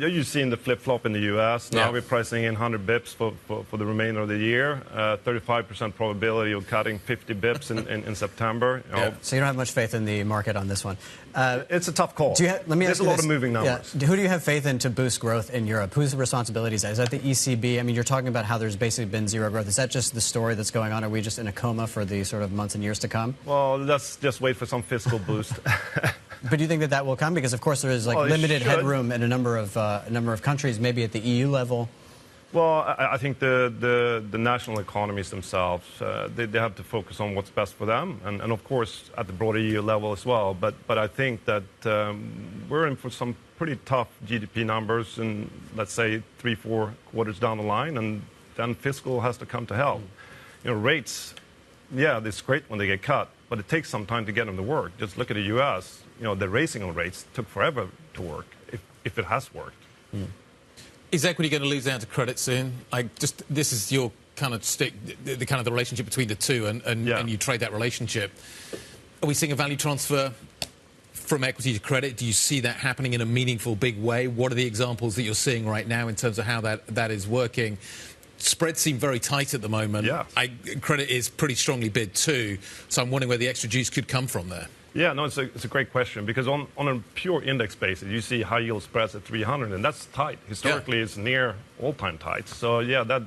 You've seen the flip-flop in the U.S. Now we're pricing in 100 bips for the remainder of the year. 35% probability of cutting 50 bips in September. So you don't have much faith in the market on this one. It's a tough call. Let me There's ask you a lot this. of moving numbers. Who do you have faith in to boost growth in Europe? Whose responsibility is that? Is that the ECB? I mean, you're talking about how there's basically been zero growth. Is that just the story that's going on? Are we just in a coma for the sort of months and years to come? Well, let's just wait for some fiscal boost. But do you think that that will come? Because, of course, there is limited headroom in a number of countries, maybe at the EU level. Well, I think the national economies themselves, they have to focus on what's best for them, and of course at the broader EU level as well. But I think that we're in for some pretty tough GDP numbers in, let's say, 3-4 quarters down the line, and then fiscal has to come to help. Rates, it's great when they get cut, but it takes some time to get them to work. Just look at the U.S. The raising of rates took forever to work, if it has worked. Is equity going to lose out to credit soon? This is your kind of stick, the kind of the relationship between the two, and you trade that relationship. Are we seeing a value transfer from equity to credit? Do you see that happening in a meaningful, big way? What are the examples that you're seeing right now in terms of how that is working? Spreads seem very tight at the moment. Credit is pretty strongly bid too, so I'm wondering where the extra juice could come from there. Yeah, no, it's a great question, because on a pure index basis, you see high yield spreads at 300, and that's tight. Historically, it's near all-time tights. So,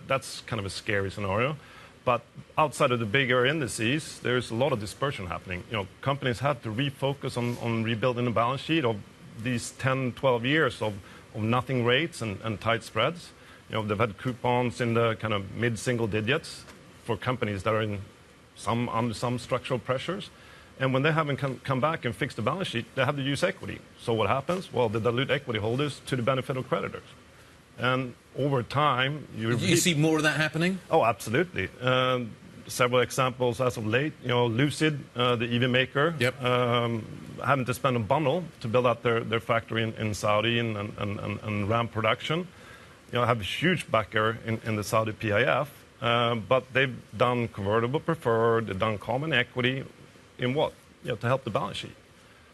that's kind of a scary scenario. But outside of the bigger indices, there's a lot of dispersion happening. Companies had to refocus on rebuilding the balance sheet of these 10, 12 years of nothing rates and tight spreads. They've had coupons in the kind of mid-single digits for companies that are under some structural pressures. And when they haven't come back and fixed the balance sheet, they have to use equity. So what happens? Well, they dilute equity holders to the benefit of creditors. And over time, you see more of that happening? Oh, absolutely. Several examples as of late. Lucid, the EV maker, having to spend a bundle to build out their factory in Saudi and ramp production. Have a huge backer in the Saudi PIF, but they've done convertible preferred, they've done common equity. In what? To help the balance sheet.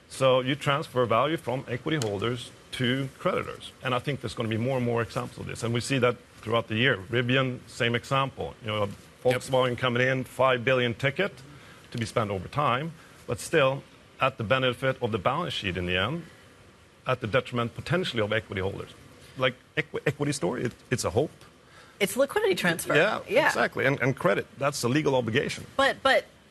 So you transfer value from equity holders to creditors. And I think there's going to be more and more examples of this. And we see that throughout the year. Rivian, same example. Volkswagen coming in, $5 billion ticket to be spent over time, but still at the benefit of the balance sheet in the end, at the detriment potentially of equity holders. Like equity story, it's a hope. It's liquidity transfer. Yeah. Exactly. And credit, that's a legal obligation. But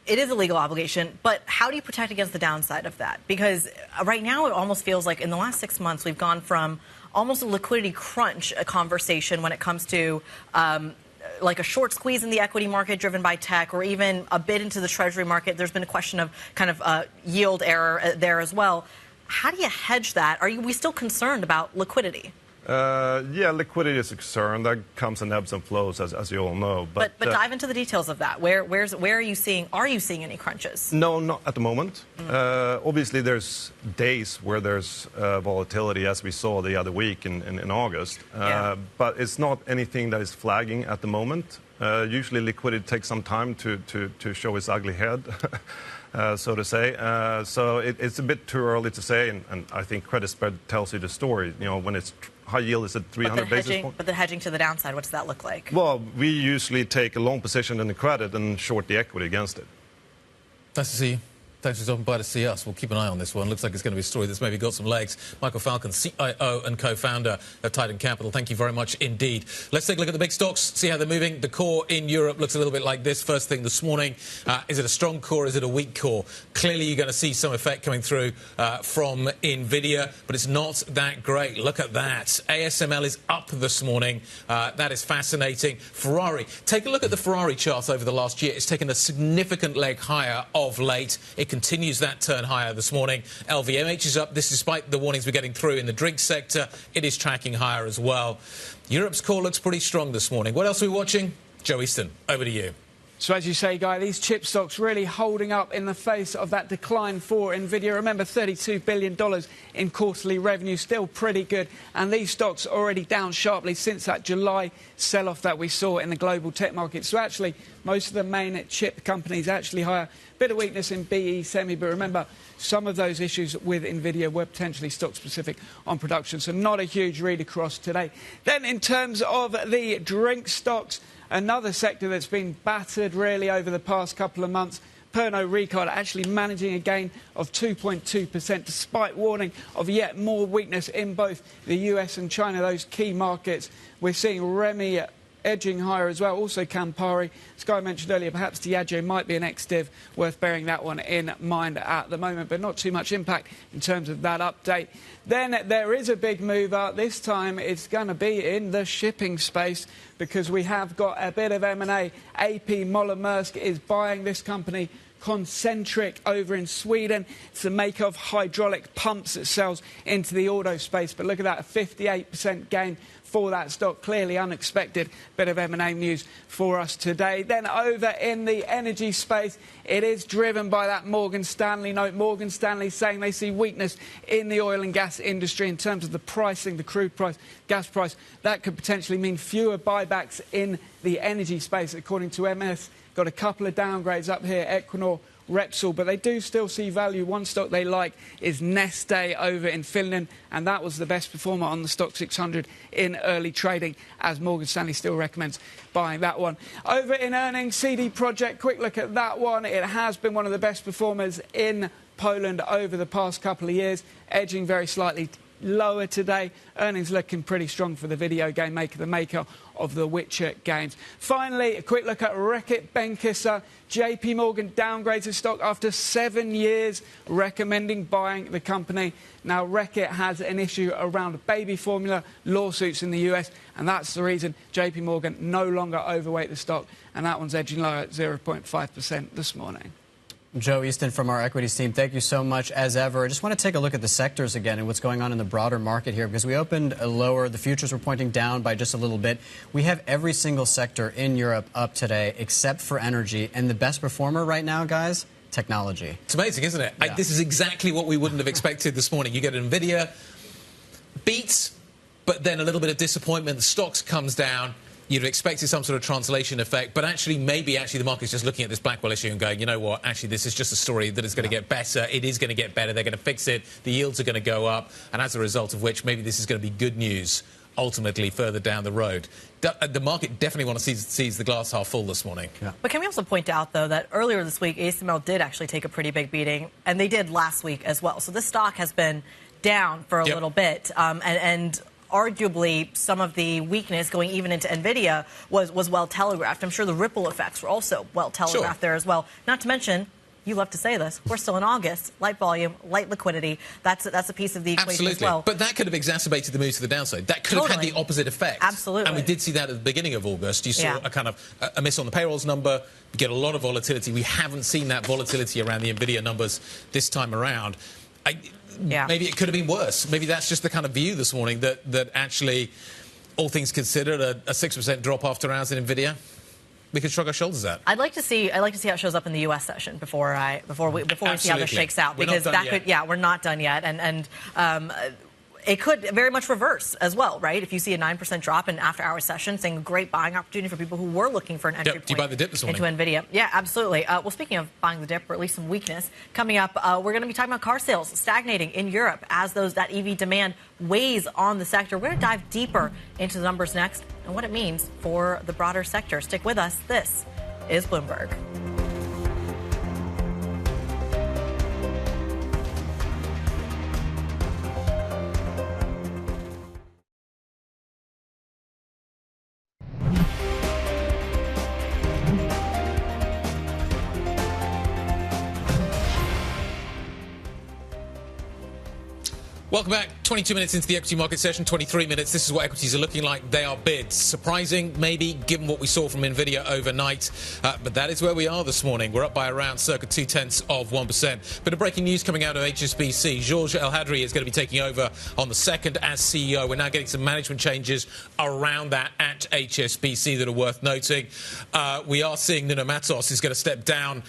it is a legal obligation, but how do you protect against the downside of that? Because right now it almost feels like in the last 6 months we've gone from almost a liquidity crunch conversation when it comes to like a short squeeze in the equity market driven by tech, or even a bid into the treasury market. There's been a question of kind of yield error there as well. How do you hedge that? Are we still concerned about liquidity? Liquidity is a concern. That comes in ebbs and flows, as you all know. But dive into the details of that. Where are you seeing any crunches? No, not at the moment. Obviously, there's days where there's volatility, as we saw the other week in August. But it's not anything that is flagging at the moment. Usually, liquidity takes some time to show its ugly head. So to say. So it's a bit too early to say, and I think credit spread tells you the story. When it's high yield is at 300 basis points. But the hedging to the downside, what does that look like? Well, we usually take a long position in the credit and short the equity against it. Nice to see you. Thanks for stopping by to see us. We'll keep an eye on this one. Looks like it's going to be a story that's maybe got some legs. Michael Falken, CIO and co-founder of Tidan Capital. Thank you very much indeed. Let's take a look at the big stocks, see how they're moving. The core in Europe looks a little bit like this. First thing this morning, is it a strong core? Is it a weak core? Clearly, you're going to see some effect coming through from Nvidia, but it's not that great. Look at that. ASML is up this morning. That is fascinating. Ferrari. Take a look at the Ferrari chart over the last year. It's taken a significant leg higher of late. It continues that turn higher this morning. LVMH is up. This despite the warnings we're getting through in the drink sector. It is tracking higher as well. Europe's core looks pretty strong this morning. What else are we watching? Joe Easton, over to you. So as you say, Guy, these chip stocks really holding up in the face of that decline for Nvidia. Remember, $32 billion in quarterly revenue, still pretty good. And these stocks are already down sharply since that July sell-off that we saw in the global tech market. So actually, Most of the main chip companies actually higher. Bit of weakness in BE Semi, but remember, some of those issues with Nvidia were potentially stock-specific on production, so not a huge read across today. Then in terms of the drink stocks, another sector that's been battered really over the past couple of months. Pernod Ricard actually managing a gain of 2.2% despite warning of yet more weakness in both the US and China, those key markets. We're seeing Remy edging higher as well, also Campari. Sky mentioned earlier, perhaps Diageo might be an ex-div, worth bearing that one in mind at the moment, but not too much impact in terms of that update. Then there is a big mover. This time it's going to be in the shipping space because we have got a bit of M&A. AP Moller Maersk is buying this company, Concentric, over in Sweden. It's the maker of hydraulic pumps that sells into the auto space. But look at that, a 58% gain for that stock. Clearly unexpected bit of M&A news for us today. Then over in the energy space, it is driven by that Morgan Stanley note. Morgan Stanley saying they see weakness in the oil and gas industry in terms of the pricing, the crude price, gas price. That could potentially mean fewer buybacks in the energy space, according to MS. Got a couple of downgrades up here, Equinor, Repsol, but they do still see value. One stock they like is Neste over in Finland, and that was the best performer on the stock 600 in early trading, as Morgan Stanley still recommends buying that one. Over in earnings, CD Projekt, quick look at that one. It has been one of the best performers in Poland over the past couple of years, edging very slightly lower today. Earnings looking pretty strong for the video game maker, the maker of the Witcher games. Finally, a quick look at Reckitt Benckiser. JPMorgan downgrades the stock after 7 years, recommending buying the company. Now, Reckitt has an issue around baby formula lawsuits in the US, and that's the reason JPMorgan no longer overweight the stock, and that one's edging lower at 0.5% this morning. Joe Easton from our equities team, thank you so much as ever. I just want to take a look at the sectors again and what's going on in the broader market here, because we opened lower. The futures were pointing down by just a little bit. We have every single sector in Europe up today except for energy. And the best performer right now, guys, technology. It's amazing, isn't it? Yeah. This is exactly what we wouldn't have expected this morning. You get Nvidia beats, but then a little bit of disappointment. The stocks comes down. You'd have expected some sort of translation effect, but maybe the market's just looking at this Blackwell issue and going, you know what, actually this is just a story that is going to get better. It is going to get better. They're going to fix it. The yields are going to go up, and as a result of which, maybe this is going to be good news ultimately further down the road. The market definitely wants to sees the glass half full this morning. Yeah. But can we also point out, though, that earlier this week, ASML did actually take a pretty big beating, and they did last week as well. So this stock has been down for a little bit, and arguably some of the weakness going even into Nvidia was well telegraphed. I'm sure the ripple effects were also well telegraphed there as well. Not to mention, you love to say this, we're still in August. Light volume, light liquidity. That's a piece of the equation as well. But that could have exacerbated the move to the downside. That could have had the opposite effect. Absolutely. And we did see that at the beginning of August. You saw a kind of a miss on the payrolls number. You get a lot of volatility. We haven't seen that volatility around the Nvidia numbers this time around. Maybe it could have been worse. Maybe that's just the kind of view this morning that actually, all things considered, a 6% drop after hours in Nvidia, we could shrug our shoulders at. I'd like to see how it shows up in the U.S. session before we see how this shakes out, because we're not done yet, and it could very much reverse as well, right? If you see a 9% drop in after-hour session, saying a great buying opportunity for people who were looking for an entry point. Do you buy the dip this morning? Into Nvidia? Yeah, absolutely. Well, speaking of buying the dip, or at least some weakness, coming up, we're going to be talking about car sales stagnating in Europe as that EV demand weighs on the sector. We're going to dive deeper into the numbers next and what it means for the broader sector. Stick with us. This is Bloomberg. Welcome back. 22 minutes into the equity market session, 23 minutes. This is what equities are looking like. They are bids. Surprising, maybe, given what we saw from Nvidia overnight. But that is where we are this morning. We're up by around circa 0.2%. Bit of breaking news coming out of HSBC. Georges El-Hadri is going to be taking over on the 2nd as CEO. We're now getting some management changes around that at HSBC that are worth noting. We are seeing Nuno Matos is going to step down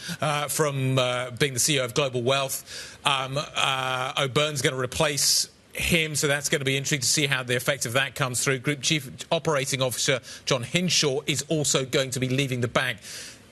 from being the CEO of Global Wealth. O'Byrne's going to replace him, so that's going to be interesting to see how the effect of that comes through. Group Chief Operating Officer John Hinshaw is also going to be leaving the bank.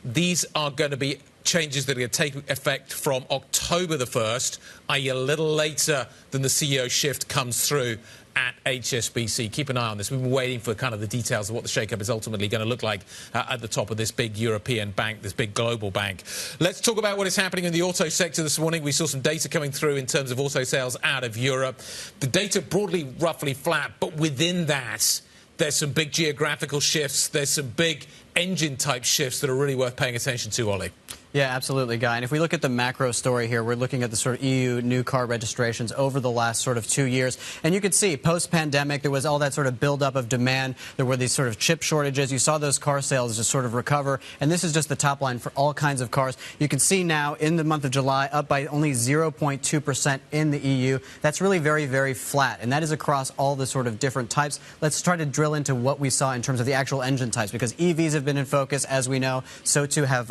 these are going to be changes that are going to take effect from October the 1st, i.e. a little later than the CEO shift comes through at HSBC. Keep an eye on this. We've been waiting for kind of the details of what the shake-up is ultimately going to look like at the top of this big European bank, this big global bank. Let's talk about what is happening in the auto sector this morning. We saw some data coming through in terms of auto sales out of Europe. The data broadly roughly flat, but within that, there's some big geographical shifts. There's some big engine-type shifts that are really worth paying attention to, Ollie. Yeah, absolutely, Guy. And if we look at the macro story here, we're looking at the sort of EU new car registrations over the last sort of 2 years. And you could see post-pandemic, there was all that sort of buildup of demand. There were these sort of chip shortages. You saw those car sales just sort of recover. And this is just the top line for all kinds of cars. You can see now in the month of July, up by only 0.2% in the EU. That's really very, very flat. And that is across all the sort of different types. Let's try to drill into what we saw in terms of the actual engine types, because EVs have been in focus, as we know. So too have,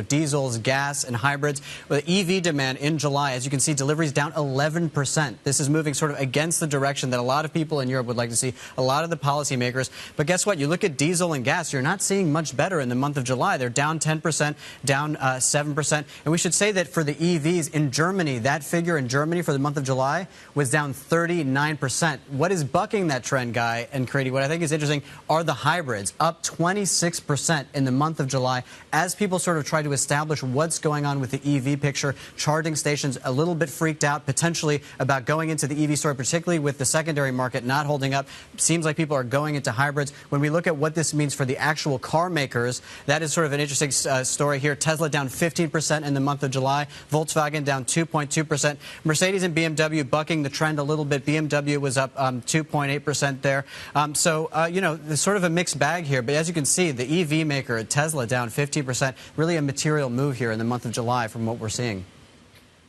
diesel, gas, and hybrids. With EV demand in July, as you can see, deliveries down 11%. This is moving sort of against the direction that a lot of people in Europe would like to see, a lot of the policymakers. But guess what? You look at diesel and gas, you're not seeing much better in the month of July. They're down 10%, down 7%. And we should say that for the EVs in Germany, that figure in Germany for the month of July was down 39%. What is bucking that trend, Guy and Crady? What I think is interesting are the hybrids, up 26% in the month of July as people sort of try to establish what's going on with the EV picture. Charging stations a little bit freaked out potentially about going into the EV story, particularly with the secondary market not holding up. Seems like people are going into hybrids. When we look at what this means for the actual car makers, that is sort of an interesting story here. Tesla down 15% in the month of July. Volkswagen down 2.2%. Mercedes and BMW bucking the trend a little bit. BMW was up 2.8% there. There's sort of a mixed bag here. But as you can see, the EV maker, Tesla, down 15%. Really a material move here in the month of July from what we're seeing.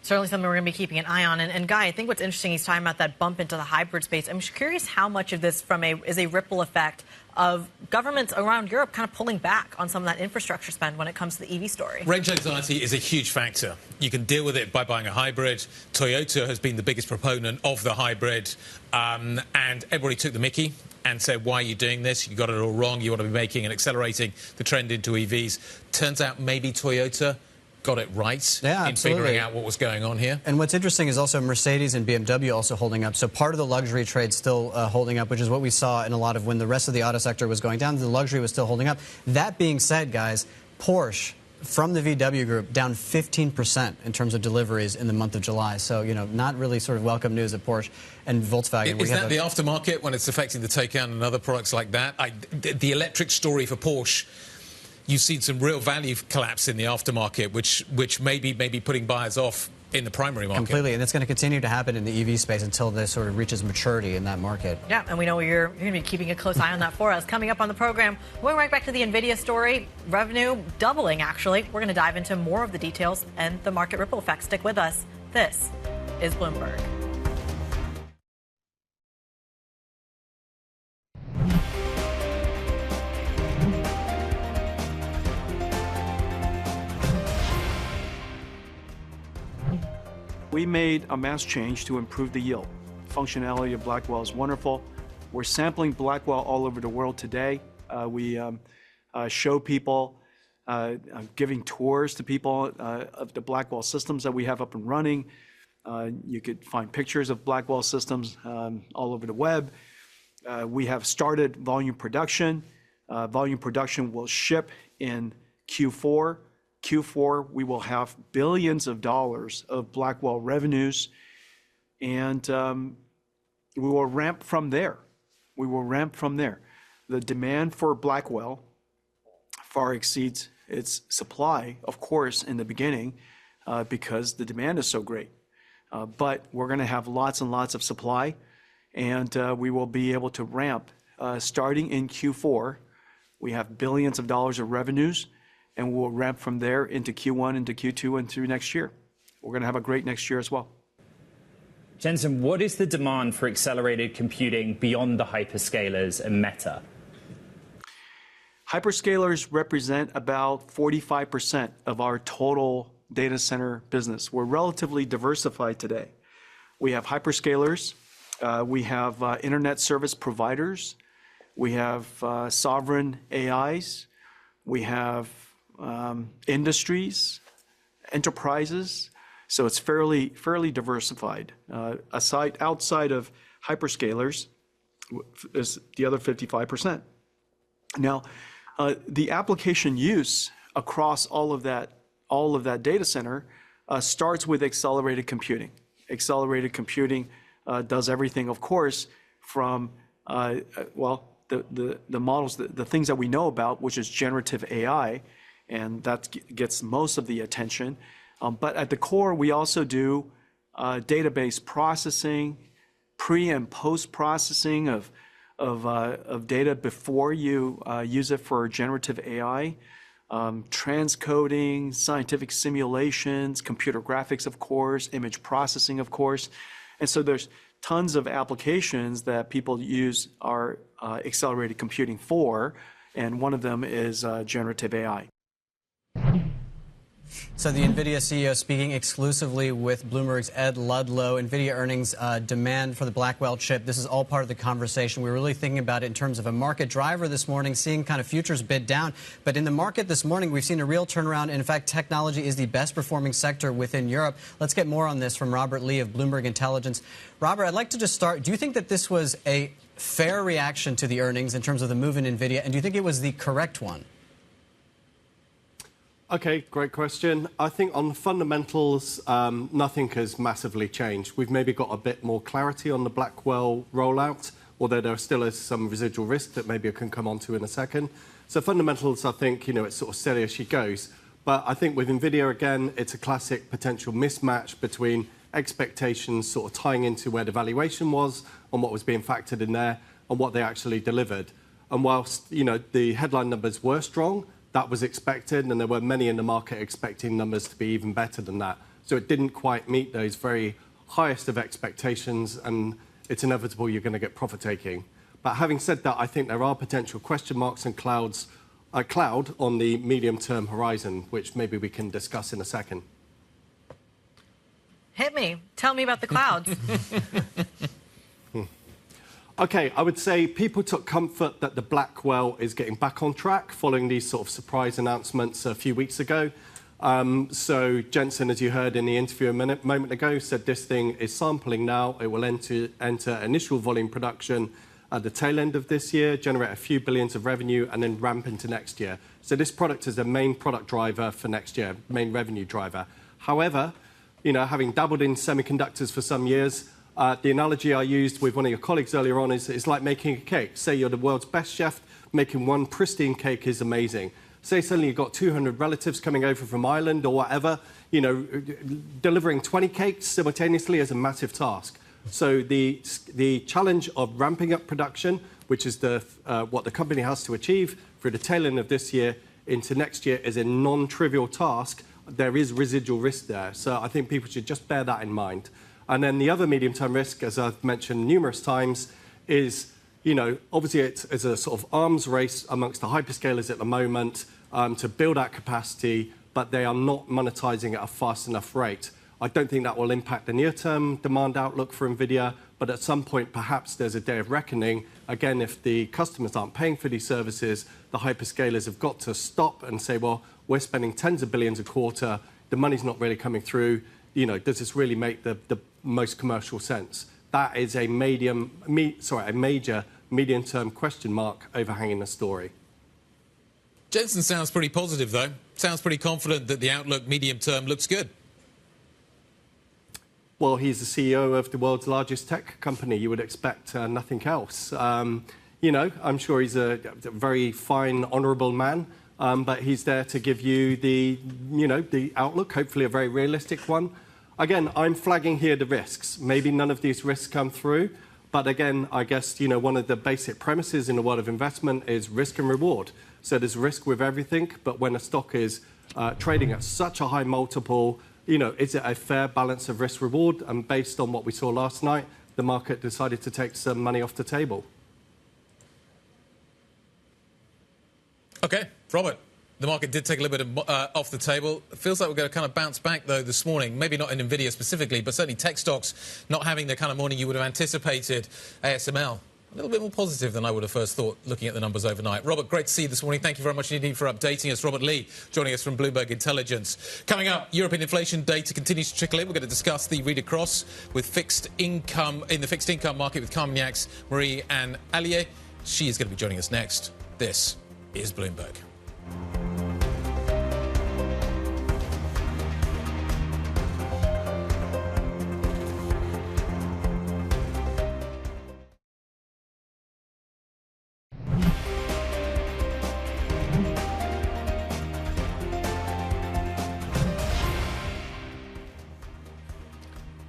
Certainly something we're going to be keeping an eye on. And Guy, I think what's interesting, he's talking about that bump into the hybrid space. I'm just curious how much of this is a ripple effect of governments around Europe kind of pulling back on some of that infrastructure spend when it comes to the EV story. Range anxiety is a huge factor. You can deal with it by buying a hybrid. Toyota has been the biggest proponent of the hybrid, and everybody took the mickey and said, why are you doing this? You got it all wrong. You want to be making and accelerating the trend into EVs. Turns out maybe Toyota got it right in figuring out what was going on here. And what's interesting is also Mercedes and BMW also holding up. So part of the luxury trade still holding up, which is what we saw in a lot of when the rest of the auto sector was going down. The luxury was still holding up. That being said, guys, Porsche from the VW group down 15% in terms of deliveries in the month of July. So, not really sort of welcome news at Porsche and Volkswagen. Is that the aftermarket when it's affecting the Taycan and other products like that? The electric story for Porsche, you've seen some real value collapse in the aftermarket, which may be putting buyers off in the primary market. Completely, and it's going to continue to happen in the EV space until this sort of reaches maturity in that market. Yeah, and we know you're going to be keeping a close eye on that for us. Coming up on the program, going right back to the Nvidia story, revenue doubling, actually. We're going to dive into more of the details and the market ripple effect. Stick with us. This is Bloomberg. We made a mass change to improve the yield. Functionality of Blackwell is wonderful. We're sampling Blackwell all over the world today. We show people, giving tours to people of the Blackwell systems that we have up and running. You could find pictures of Blackwell systems all over the web. We have started volume production. Volume production will ship in Q4. Q4, we will have billions of dollars of Blackwell revenues, and we will ramp from there. We will ramp from there. The demand for Blackwell far exceeds its supply, of course, in the beginning, because the demand is so great. But we're going to have lots and lots of supply, and we will be able to ramp starting in Q4. We have billions of dollars of revenues, and we'll ramp from there into Q1, into Q2, and through next year. We're going to have a great next year as well. Jensen, what is the demand for accelerated computing beyond the hyperscalers and Meta? Hyperscalers represent about 45% of our total data center business. We're relatively diversified today. We have hyperscalers, we have internet service providers, we have sovereign AIs, we have industries, enterprises. So it's fairly diversified. Outside of hyperscalers is the other 55%. Now, the application use across all of that data center starts with accelerated computing. Accelerated computing does everything, of course, from the models, the things that we know about, which is generative AI, and that gets most of the attention. But at the core, we also do database processing, pre and post processing of data before you use it for generative AI, transcoding, scientific simulations, computer graphics, of course, image processing, of course. And so there's tons of applications that people use our accelerated computing for, and one of them is generative AI. So the Nvidia CEO speaking exclusively with Bloomberg's Ed Ludlow. Nvidia earnings demand for the Blackwell chip. This is all part of the conversation. We're really thinking about it in terms of a market driver this morning, seeing kind of futures bid down. But in the market this morning, we've seen a real turnaround. In fact, technology is the best performing sector within Europe. Let's get more on this from Robert Lee of Bloomberg Intelligence. Robert, I'd like to just start. Do you think that this was a fair reaction to the earnings in terms of the move in Nvidia? And do you think it was the correct one? Okay, great question. I think on the fundamentals, nothing has massively changed. We've maybe got a bit more clarity on the Blackwell rollout, although there still is some residual risk that maybe I can come on to in a second. So fundamentals, I think, it's sort of steady as she goes. But I think with Nvidia, again, it's a classic potential mismatch between expectations sort of tying into where the valuation was and what was being factored in there and what they actually delivered. And whilst, the headline numbers were strong, that was expected, and there were many in the market expecting numbers to be even better than that. So it didn't quite meet those very highest of expectations, and it's inevitable you're going to get profit taking. But having said that, I think there are potential question marks and cloud on the medium-term horizon, which maybe we can discuss in a second. Hit me. Tell me about the clouds. Okay, I would say people took comfort that the Blackwell is getting back on track following these sort of surprise announcements a few weeks ago. So Jensen, as you heard in the interview a moment ago, said this thing is sampling now. It will enter initial volume production at the tail end of this year, generate a few billions of revenue, and then ramp into next year. So this product is the main product driver for next year, main revenue driver. However, having dabbled in semiconductors for some years, the analogy I used with one of your colleagues earlier on is like making a cake. Say you're the world's best chef, making one pristine cake is amazing. Say suddenly you've got 200 relatives coming over from Ireland or whatever, delivering 20 cakes simultaneously is a massive task. So the challenge of ramping up production, which is what the company has to achieve through the tail end of this year into next year, is a non-trivial task. There is residual risk there. So I think people should just bear that in mind. And then the other medium-term risk, as I've mentioned numerous times, is, obviously it's a sort of arms race amongst the hyperscalers at the moment to build out capacity, but they are not monetizing at a fast enough rate. I don't think that will impact the near-term demand outlook for Nvidia, but at some point, perhaps there's a day of reckoning. Again, if the customers aren't paying for these services, the hyperscalers have got to stop and say, well, we're spending tens of billions a quarter, the money's not really coming through. Does this really make the most commercial sense? That is a major medium-term question mark overhanging the story. Jensen sounds pretty positive, though. Sounds pretty confident that the outlook medium-term looks good. Well, he's the CEO of the world's largest tech company. You would expect nothing else. I'm sure he's a very fine, honourable man. But he's there to give you the outlook, hopefully a very realistic one. Again, I'm flagging here the risks. Maybe none of these risks come through. But again, I guess, one of the basic premises in the world of investment is risk and reward. So there's risk with everything. But when a stock is trading at such a high multiple, is it a fair balance of risk reward? And based on what we saw last night, the market decided to take some money off the table. Okay, Robert, the market did take a little bit off the table. It feels like we're going to kind of bounce back, though, this morning. Maybe not in Nvidia specifically, but certainly tech stocks not having the kind of morning you would have anticipated. ASML a little bit more positive than I would have first thought looking at the numbers overnight. Robert, great to see you this morning. Thank you very much indeed for updating us. Robert Lee joining us from Bloomberg Intelligence. Coming up, European inflation data continues to trickle in. We're going to discuss the read across with fixed income in the fixed income market with Carmignacs, Marie and Allier. She is going to be joining us next. This is Bloomberg.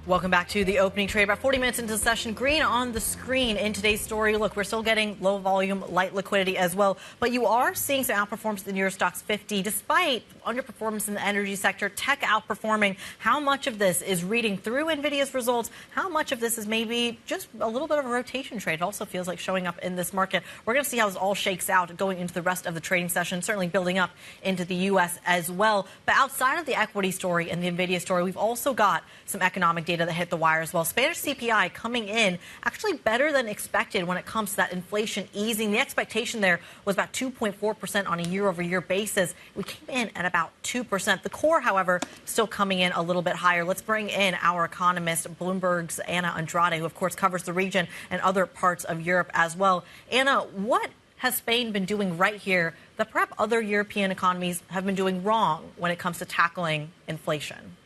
Welcome back to the opening trade. About 40 minutes into the session, green on the screen in today's story. Look, we're still getting low volume, light liquidity as well, but you are seeing some outperformance in the Eurostoxx 50 despite underperformance in the energy sector, tech outperforming. How much of this is reading through Nvidia's results? How much of this is maybe just a little bit of a rotation trade? It also feels like showing up in this market. We're going to see how this all shakes out going into the rest of the trading session, certainly building up into the U.S. as well. But outside of the equity story and the Nvidia story, we've also got some economic data that hit the wire as well. Spanish CPI coming in actually better than expected when it comes to that inflation easing. The expectation there was about 2.4% on a year-over-year basis. We came in at about 2%. The core, however, still coming in a little bit higher. Let's bring in our economist, Bloomberg's Anna Andrade, who, of course, covers the region and other parts of Europe as well. Anna, what has Spain been doing right here that perhaps other European economies have been doing wrong when it comes to tackling inflation?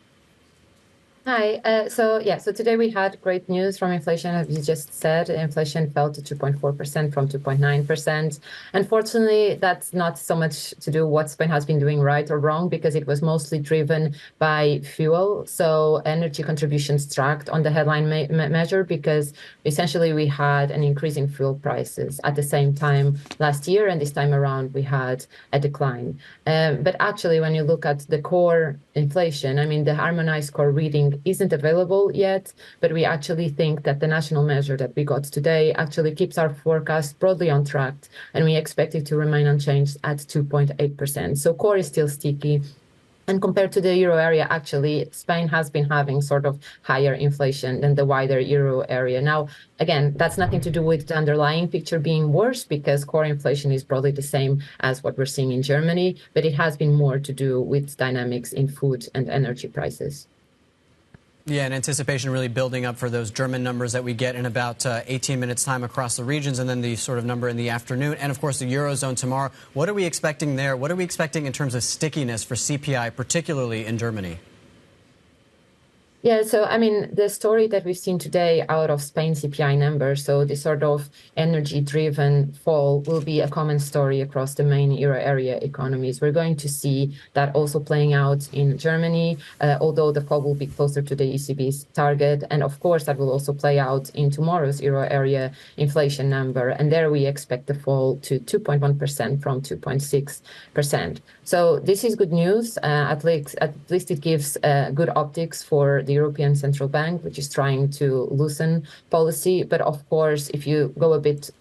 Hi. So today we had great news from inflation. As you just said, inflation fell to 2.4% from 2.9%. Unfortunately, that's not so much to do what Spain has been doing right or wrong, because it was mostly driven by fuel. So energy contributions tracked on the headline measure, because essentially we had an increase in fuel prices at the same time last year, and this time around we had a decline. But actually, when you look at the core inflation, I mean, the harmonized core reading isn't available yet, but we actually think that the national measure that we got today actually keeps our forecast broadly on track, and we expect it to remain unchanged at 2.8%. So core is still sticky. And compared to the euro area, actually, Spain has been having sort of higher inflation than the wider euro area. Now, again, that's nothing to do with the underlying picture being worse, because core inflation is broadly the same as what we're seeing in Germany, but it has been more to do with dynamics in food and energy prices. Yeah, and anticipation really building up for those German numbers that we get in about 18 minutes' time across the regions, and then the sort of number in the afternoon. And, of course, the Eurozone tomorrow. What are we expecting there? What are we expecting in terms of stickiness for CPI, particularly in Germany? Yeah, so I mean, the story that we've seen today out of Spain's CPI numbers, so the sort of energy-driven fall, will be a common story across the main euro area economies. We're going to see that also playing out in Germany, although the fall will be closer to the ECB's target. And of course, that will also play out in tomorrow's euro area inflation number. And there we expect the fall to 2.1% from 2.6%. So this is good news. At least it gives good optics for the European Central Bank, which is trying to loosen policy. But of course, if you go a bit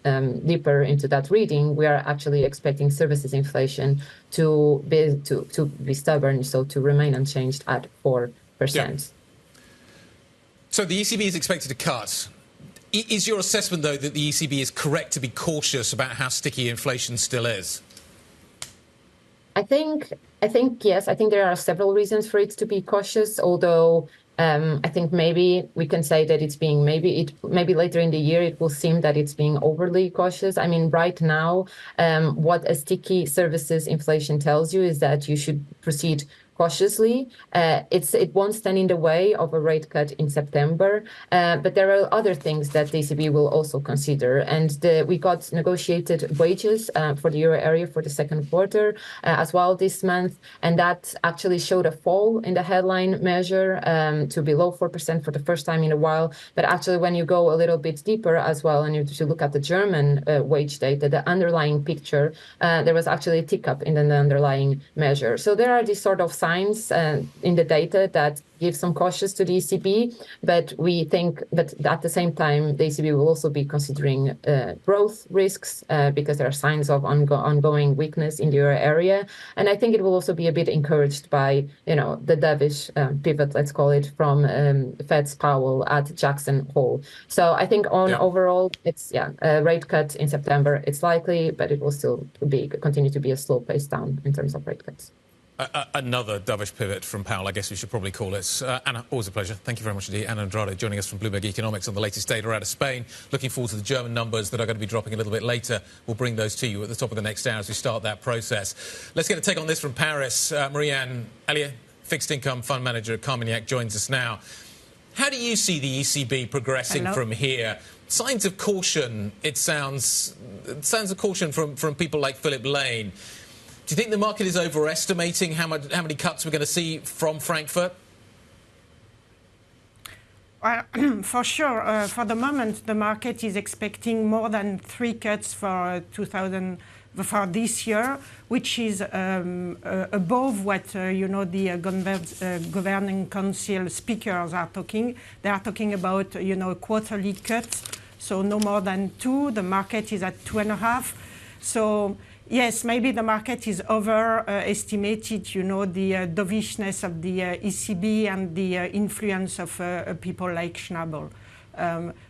deeper into that reading, we are actually expecting services inflation to be stubborn, so to remain unchanged at 4%. Yeah. So the ECB is expected to cut. Is your assessment, though, that the ECB is correct to be cautious about how sticky inflation still is? I think yes. I think there are several reasons for it to be cautious, although I think maybe we can say that it's being maybe later in the year it will seem that it's being overly cautious. I mean, right now, what a sticky services inflation tells you is that you should proceed cautiously. It won't stand in the way of a rate cut in September, but there are other things that the ECB will also consider. And we got negotiated wages for the euro area for the second quarter as well this month, and that actually showed a fall in the headline measure to below 4% for the first time in a while. But actually, when you go a little bit deeper as well, and if you look at the German wage data, the underlying picture, there was actually a tick up in the underlying measure. So there are these sort of signs signs in the data that give some cautious to the ECB, but we think that at the same time, the ECB will also be considering growth risks because there are signs of ongoing weakness in the euro area. And I think it will also be a bit encouraged by, the dovish pivot, let's call it, from Fed's Powell at Jackson Hole. So I think overall, it's a rate cut in September. It's likely, but it will still continue to be a slow pace down in terms of rate cuts. Another dovish pivot from Powell, I guess we should probably call it. Anna, always a pleasure. Thank you very much indeed. Anna Andrade joining us from Bloomberg Economics on the latest data out of Spain. Looking forward to the German numbers that are going to be dropping a little bit later. We'll bring those to you at the top of the next hour as we start that process. Let's get a take on this from Paris. Marie-Anne Elliott, fixed income fund manager at Carmignac, joins us now. How do you see the ECB progressing from here? Signs of caution, it sounds of caution from people like Philip Lane. Do you think the market is overestimating how many cuts we're going to see from Frankfurt? Well, for sure. For the moment, the market is expecting more than 3 cuts for this year, which is above what the governing council speakers are talking. They are talking about quarterly cuts, so no more than 2. The market is at 2.5. So. Yes, maybe the market is overestimated, the dovishness of the ECB and the influence of people like Schnabel.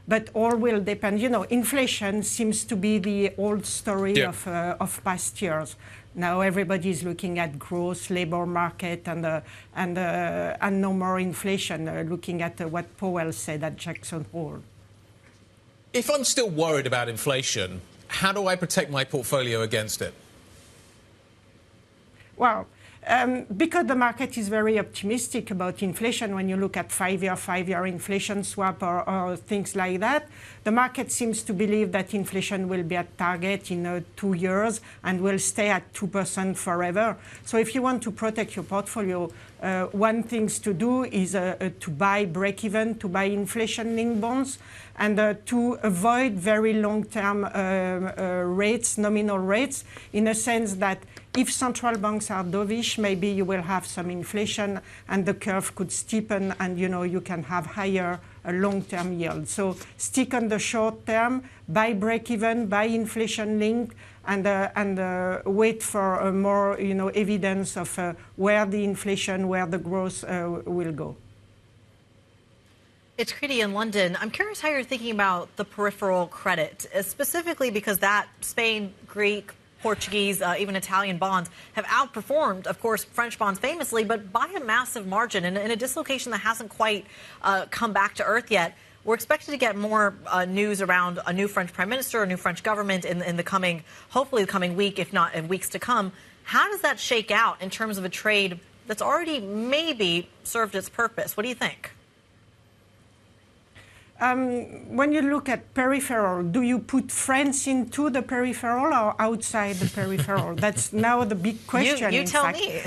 But all will depend. Inflation seems to be the old story of past years. Now everybody is looking at growth, labor market, and no more inflation. Looking at what Powell said at Jackson Hole. If I'm still worried about inflation, how do I protect my portfolio against it? Well, because the market is very optimistic about inflation, when you look at five-year inflation swap or things like that, the market seems to believe that inflation will be at target in 2 years and will stay at 2% forever. So if you want to protect your portfolio, one thing to do is to buy break-even, to buy inflation-linked bonds, and to avoid very long-term rates, nominal rates, in a sense that if central banks are dovish, maybe you will have some inflation and the curve could steepen and, you can have higher long-term yield. So stick on the short term, buy break-even, buy inflation-linked, and wait for more, evidence of where the inflation, where the growth will go. It's Credy in London. I'm curious how you're thinking about the peripheral credit, specifically because that Spain, Greek, Portuguese, even Italian bonds have outperformed, of course, French bonds famously, but by a massive margin in a dislocation that hasn't quite come back to earth yet. We're expected to get more news around a new French prime minister, a new French government in the coming, hopefully the coming week, if not in weeks to come. How does that shake out in terms of a trade that's already maybe served its purpose? What do you think? When you look at peripheral, do you put France into the peripheral or outside the peripheral? That's now the big question. You tell me.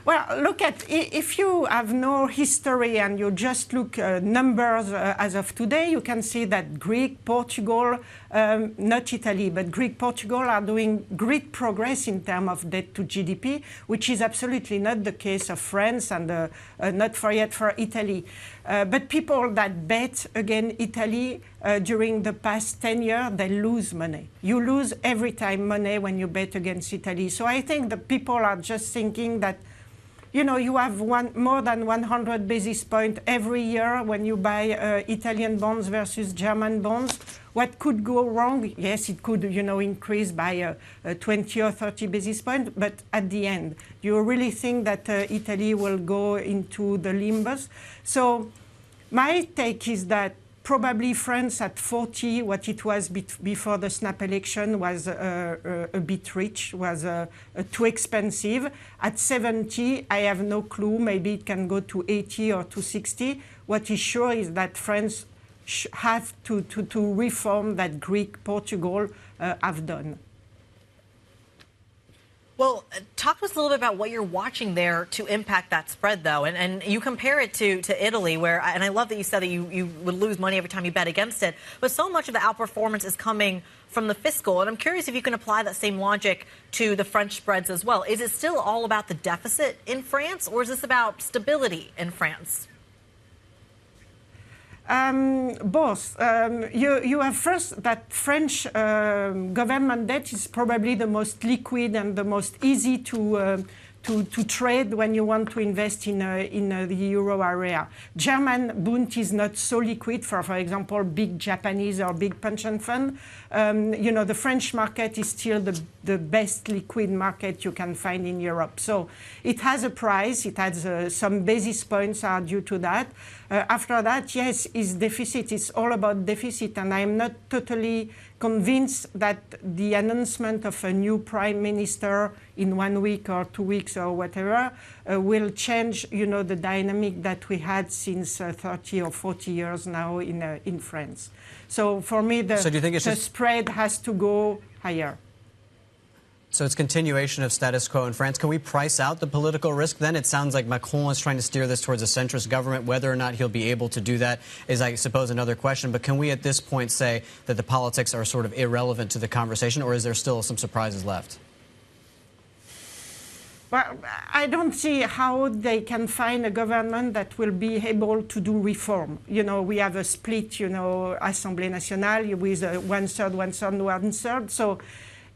Well, look at, if you have no history and you just look numbers as of today, you can see that Greek, Portugal, not Italy, but Greek, Portugal are doing great progress in terms of debt to GDP, which is absolutely not the case of France and not yet for Italy. But people that bet against Italy during the past 10 years, they lose money. You lose every time money when you bet against Italy. So I think the people are just thinking that, you have more than 100 basis points every year when you buy Italian bonds versus German bonds. What could go wrong? Yes, it could, increase by 20 or 30 basis points. But at the end, do you really think that Italy will go into the limbus? So my take is that probably France at 40, what it was before the snap election, was a bit rich, was too expensive. At 70, I have no clue. Maybe it can go to 80 or to 60. What is sure is that France have to reform that Greek, Portugal have done. Well, talk to us a little bit about what you're watching there to impact that spread, though. And you compare it to Italy, where, and I love that you said that you would lose money every time you bet against it, but so much of the outperformance is coming from the fiscal. And I'm curious if you can apply that same logic to the French spreads as well. Is it still all about the deficit in France, or is this about stability in France? Both. You have first that French government debt is probably the most liquid and the most easy to trade when you want to invest in the euro area. German Bund is not so liquid for example, big Japanese or big pension fund. The French market is still the best liquid market you can find in Europe. So it has a price. It has some basis points are due to that. After that, yes, is deficit. It's all about deficit, and I'm not totally convinced that the announcement of a new prime minister in 1 week or 2 weeks or whatever will change, the dynamic that we had since 30 or 40 years now in France. So for me, the spread has to go higher. So it's continuation of status quo in France. Can we price out the political risk then? It sounds like Macron is trying to steer this towards a centrist government. Whether or not he'll be able to do that is, I suppose, another question. But can we at this point say that the politics are sort of irrelevant to the conversation, or is there still some surprises left? Well, I don't see how they can find a government that will be able to do reform. We have a split, Assemblée Nationale with one-third, one-third, one-third. So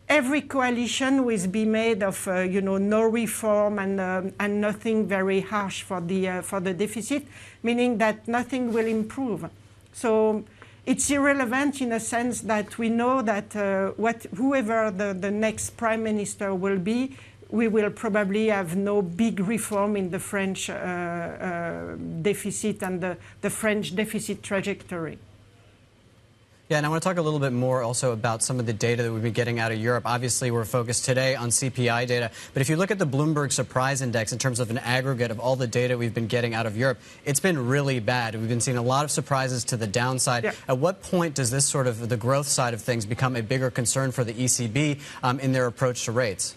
every coalition will be made of, no reform and nothing very harsh for the deficit, meaning that nothing will improve. So it's irrelevant in a sense that we know that whoever the next prime minister will be, we will probably have no big reform in the French deficit and the French deficit trajectory. Yeah, and I want to talk a little bit more also about some of the data that we've been getting out of Europe. Obviously, we're focused today on CPI data, but if you look at the Bloomberg Surprise Index in terms of an aggregate of all the data we've been getting out of Europe, it's been really bad. We've been seeing a lot of surprises to the downside. Yeah. At what point does this sort of the growth side of things become a bigger concern for the ECB in their approach to rates?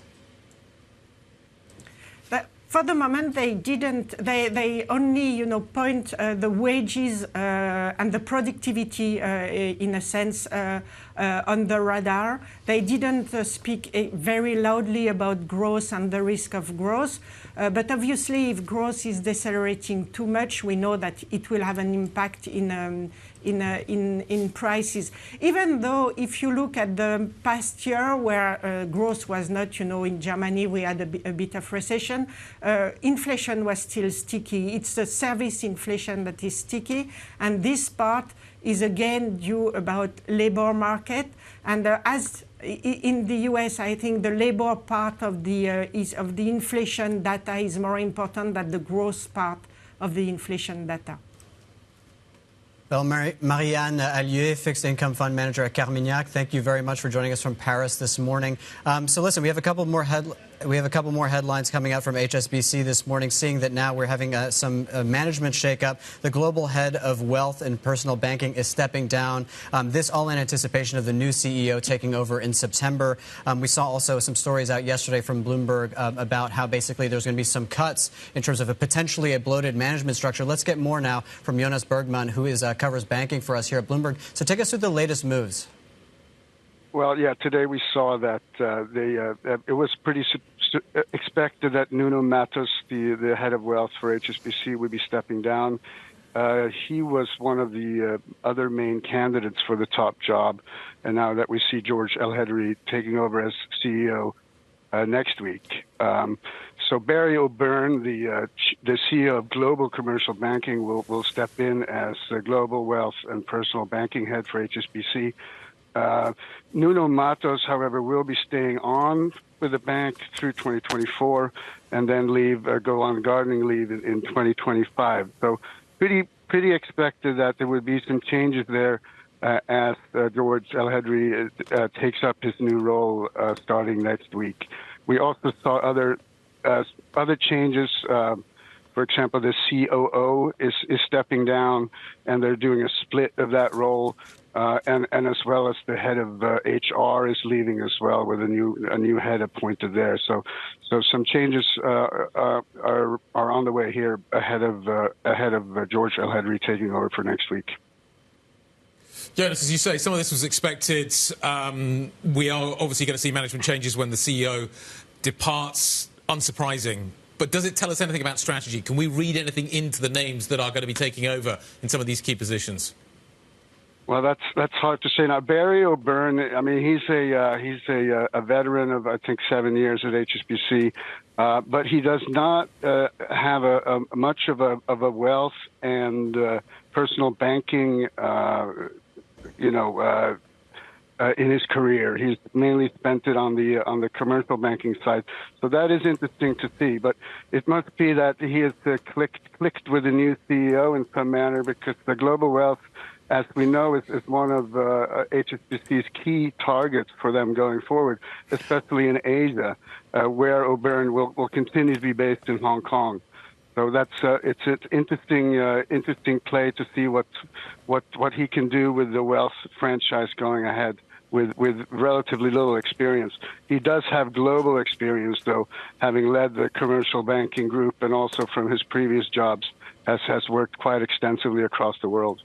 For the moment, they didn't. They only, point the wages and the productivity, in a sense, on the radar. They didn't speak very loudly about growth and the risk of growth. But obviously, if growth is decelerating too much, we know that it will have an impact in prices. Even though, if you look at the past year, where growth was not, in Germany we had a bit of recession, inflation was still sticky. It's the service inflation that is sticky, and this part is again due about labor market. And as in the US, I think the labor part of the inflation data is more important than the growth part of the inflation data. Well, Marianne Allier, fixed income fund manager at Carmignac, thank you very much for joining us from Paris this morning. So listen, we have a couple more headlines coming out from HSBC this morning, seeing that now we're having some management shakeup. The global head of wealth and personal banking is stepping down. This all in anticipation of the new CEO taking over in September. We saw also some stories out yesterday from Bloomberg about how basically there's going to be some cuts in terms of potentially a bloated management structure. Let's get more now from Jonas Bergman, who covers banking for us here at Bloomberg. So take us through the latest moves. Well, yeah, today we saw that it was pretty expected that Nuno Matos, the head of wealth for HSBC, would be stepping down. He was one of the other main candidates for the top job, and now that we see George El-Hedry taking over as CEO next week. So Barry O'Byrne, the CEO of Global Commercial Banking, will step in as the Global Wealth and Personal Banking head for HSBC. Nuno Matos, however, will be staying on with the bank through 2024 and then go on gardening leave in 2025. So pretty expected that there would be some changes there as George El-Hedry takes up his new role starting next week. We also saw other changes. For example, the COO is stepping down, and they're doing a split of that role. and as well as the head of HR is leaving as well, with a new head appointed there. So some changes are on the way here ahead of George El-Hedry taking over for next week. Jonas, as you say, some of this was expected. We are obviously going to see management changes when the CEO departs. Unsurprising. But does it tell us anything about strategy? Can we read anything into the names that are going to be taking over in some of these key positions? Well, that's hard to say. Now, Barry O'Byrne, I mean, he's a veteran of, I think, 7 years at HSBC, but he does not have much of a wealth and personal banking, in his career. He's mainly spent it on the commercial banking side. So that is interesting to see. But it must be that he has clicked with the new CEO in some manner, because the global wealth, as we know, is one of HSBC's key targets for them going forward, especially in Asia, where O'Byrne will continue to be based in Hong Kong. So that's it's an interesting play to see what he can do with the wealth franchise going ahead with relatively little experience. He does have global experience, though, having led the commercial banking group, and also from his previous jobs has worked quite extensively across the world.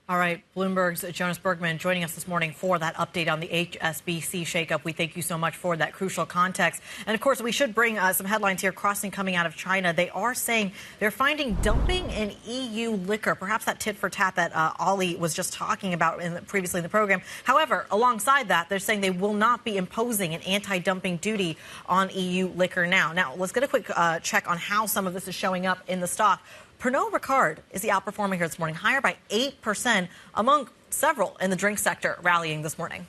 All right, Bloomberg's Jonas Bergman joining us this morning for that update on the HSBC shakeup. We thank you so much for that crucial context. And, of course, we should bring some headlines here crossing coming out of China. They are saying they're finding dumping in EU liquor, perhaps that tit for tat that Ollie was just talking about previously in the program. However, alongside that, they're saying they will not be imposing an anti-dumping duty on EU liquor now. Now, let's get a quick check on how some of this is showing up in the stock. Pernod Ricard is the outperformer here this morning, higher by 8% among several in the drink sector rallying this morning.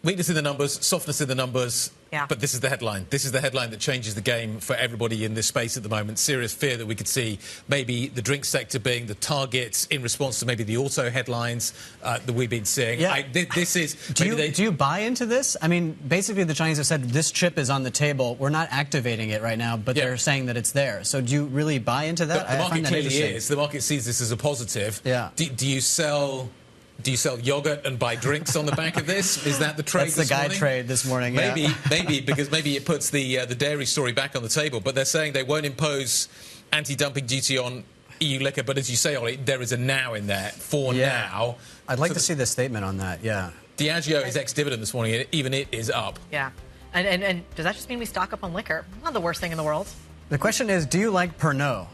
Weakness in the numbers, softness in the numbers. Yeah. But this is the headline. This is the headline that changes the game for everybody in this space at the moment. Serious fear that we could see maybe the drink sector being the target in response to maybe the auto headlines that we've been seeing. Yeah. This is... Do you buy into this? I mean, basically the Chinese have said this chip is on the table. We're not activating it right now, but they're saying that it's there. So do you really buy into that? The market clearly is. The market sees this as a positive. Yeah. Do you sell yogurt and buy drinks on the back of this? Is that the trade That's the guy trade this morning, maybe, because maybe it puts the dairy story back on the table. But they're saying they won't impose anti-dumping duty on EU liquor. But as you say, Ollie, there is a now in there for now. I'd like to see the statement on that, Diageo is ex-dividend this morning, and even it is up. Yeah. And does that just mean we stock up on liquor? Not the worst thing in the world. The question is, do you like Pernod?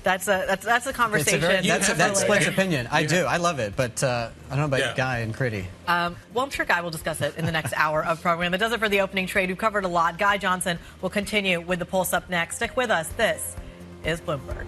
That's a conversation. That splits opinion. I do. I love it, but I don't know about Guy and Critty. Well, I'm sure Guy will discuss it in the next hour of program. That does it for the opening trade. We've covered a lot. Guy Johnson will continue with the Pulse up next. Stick with us. This is Bloomberg.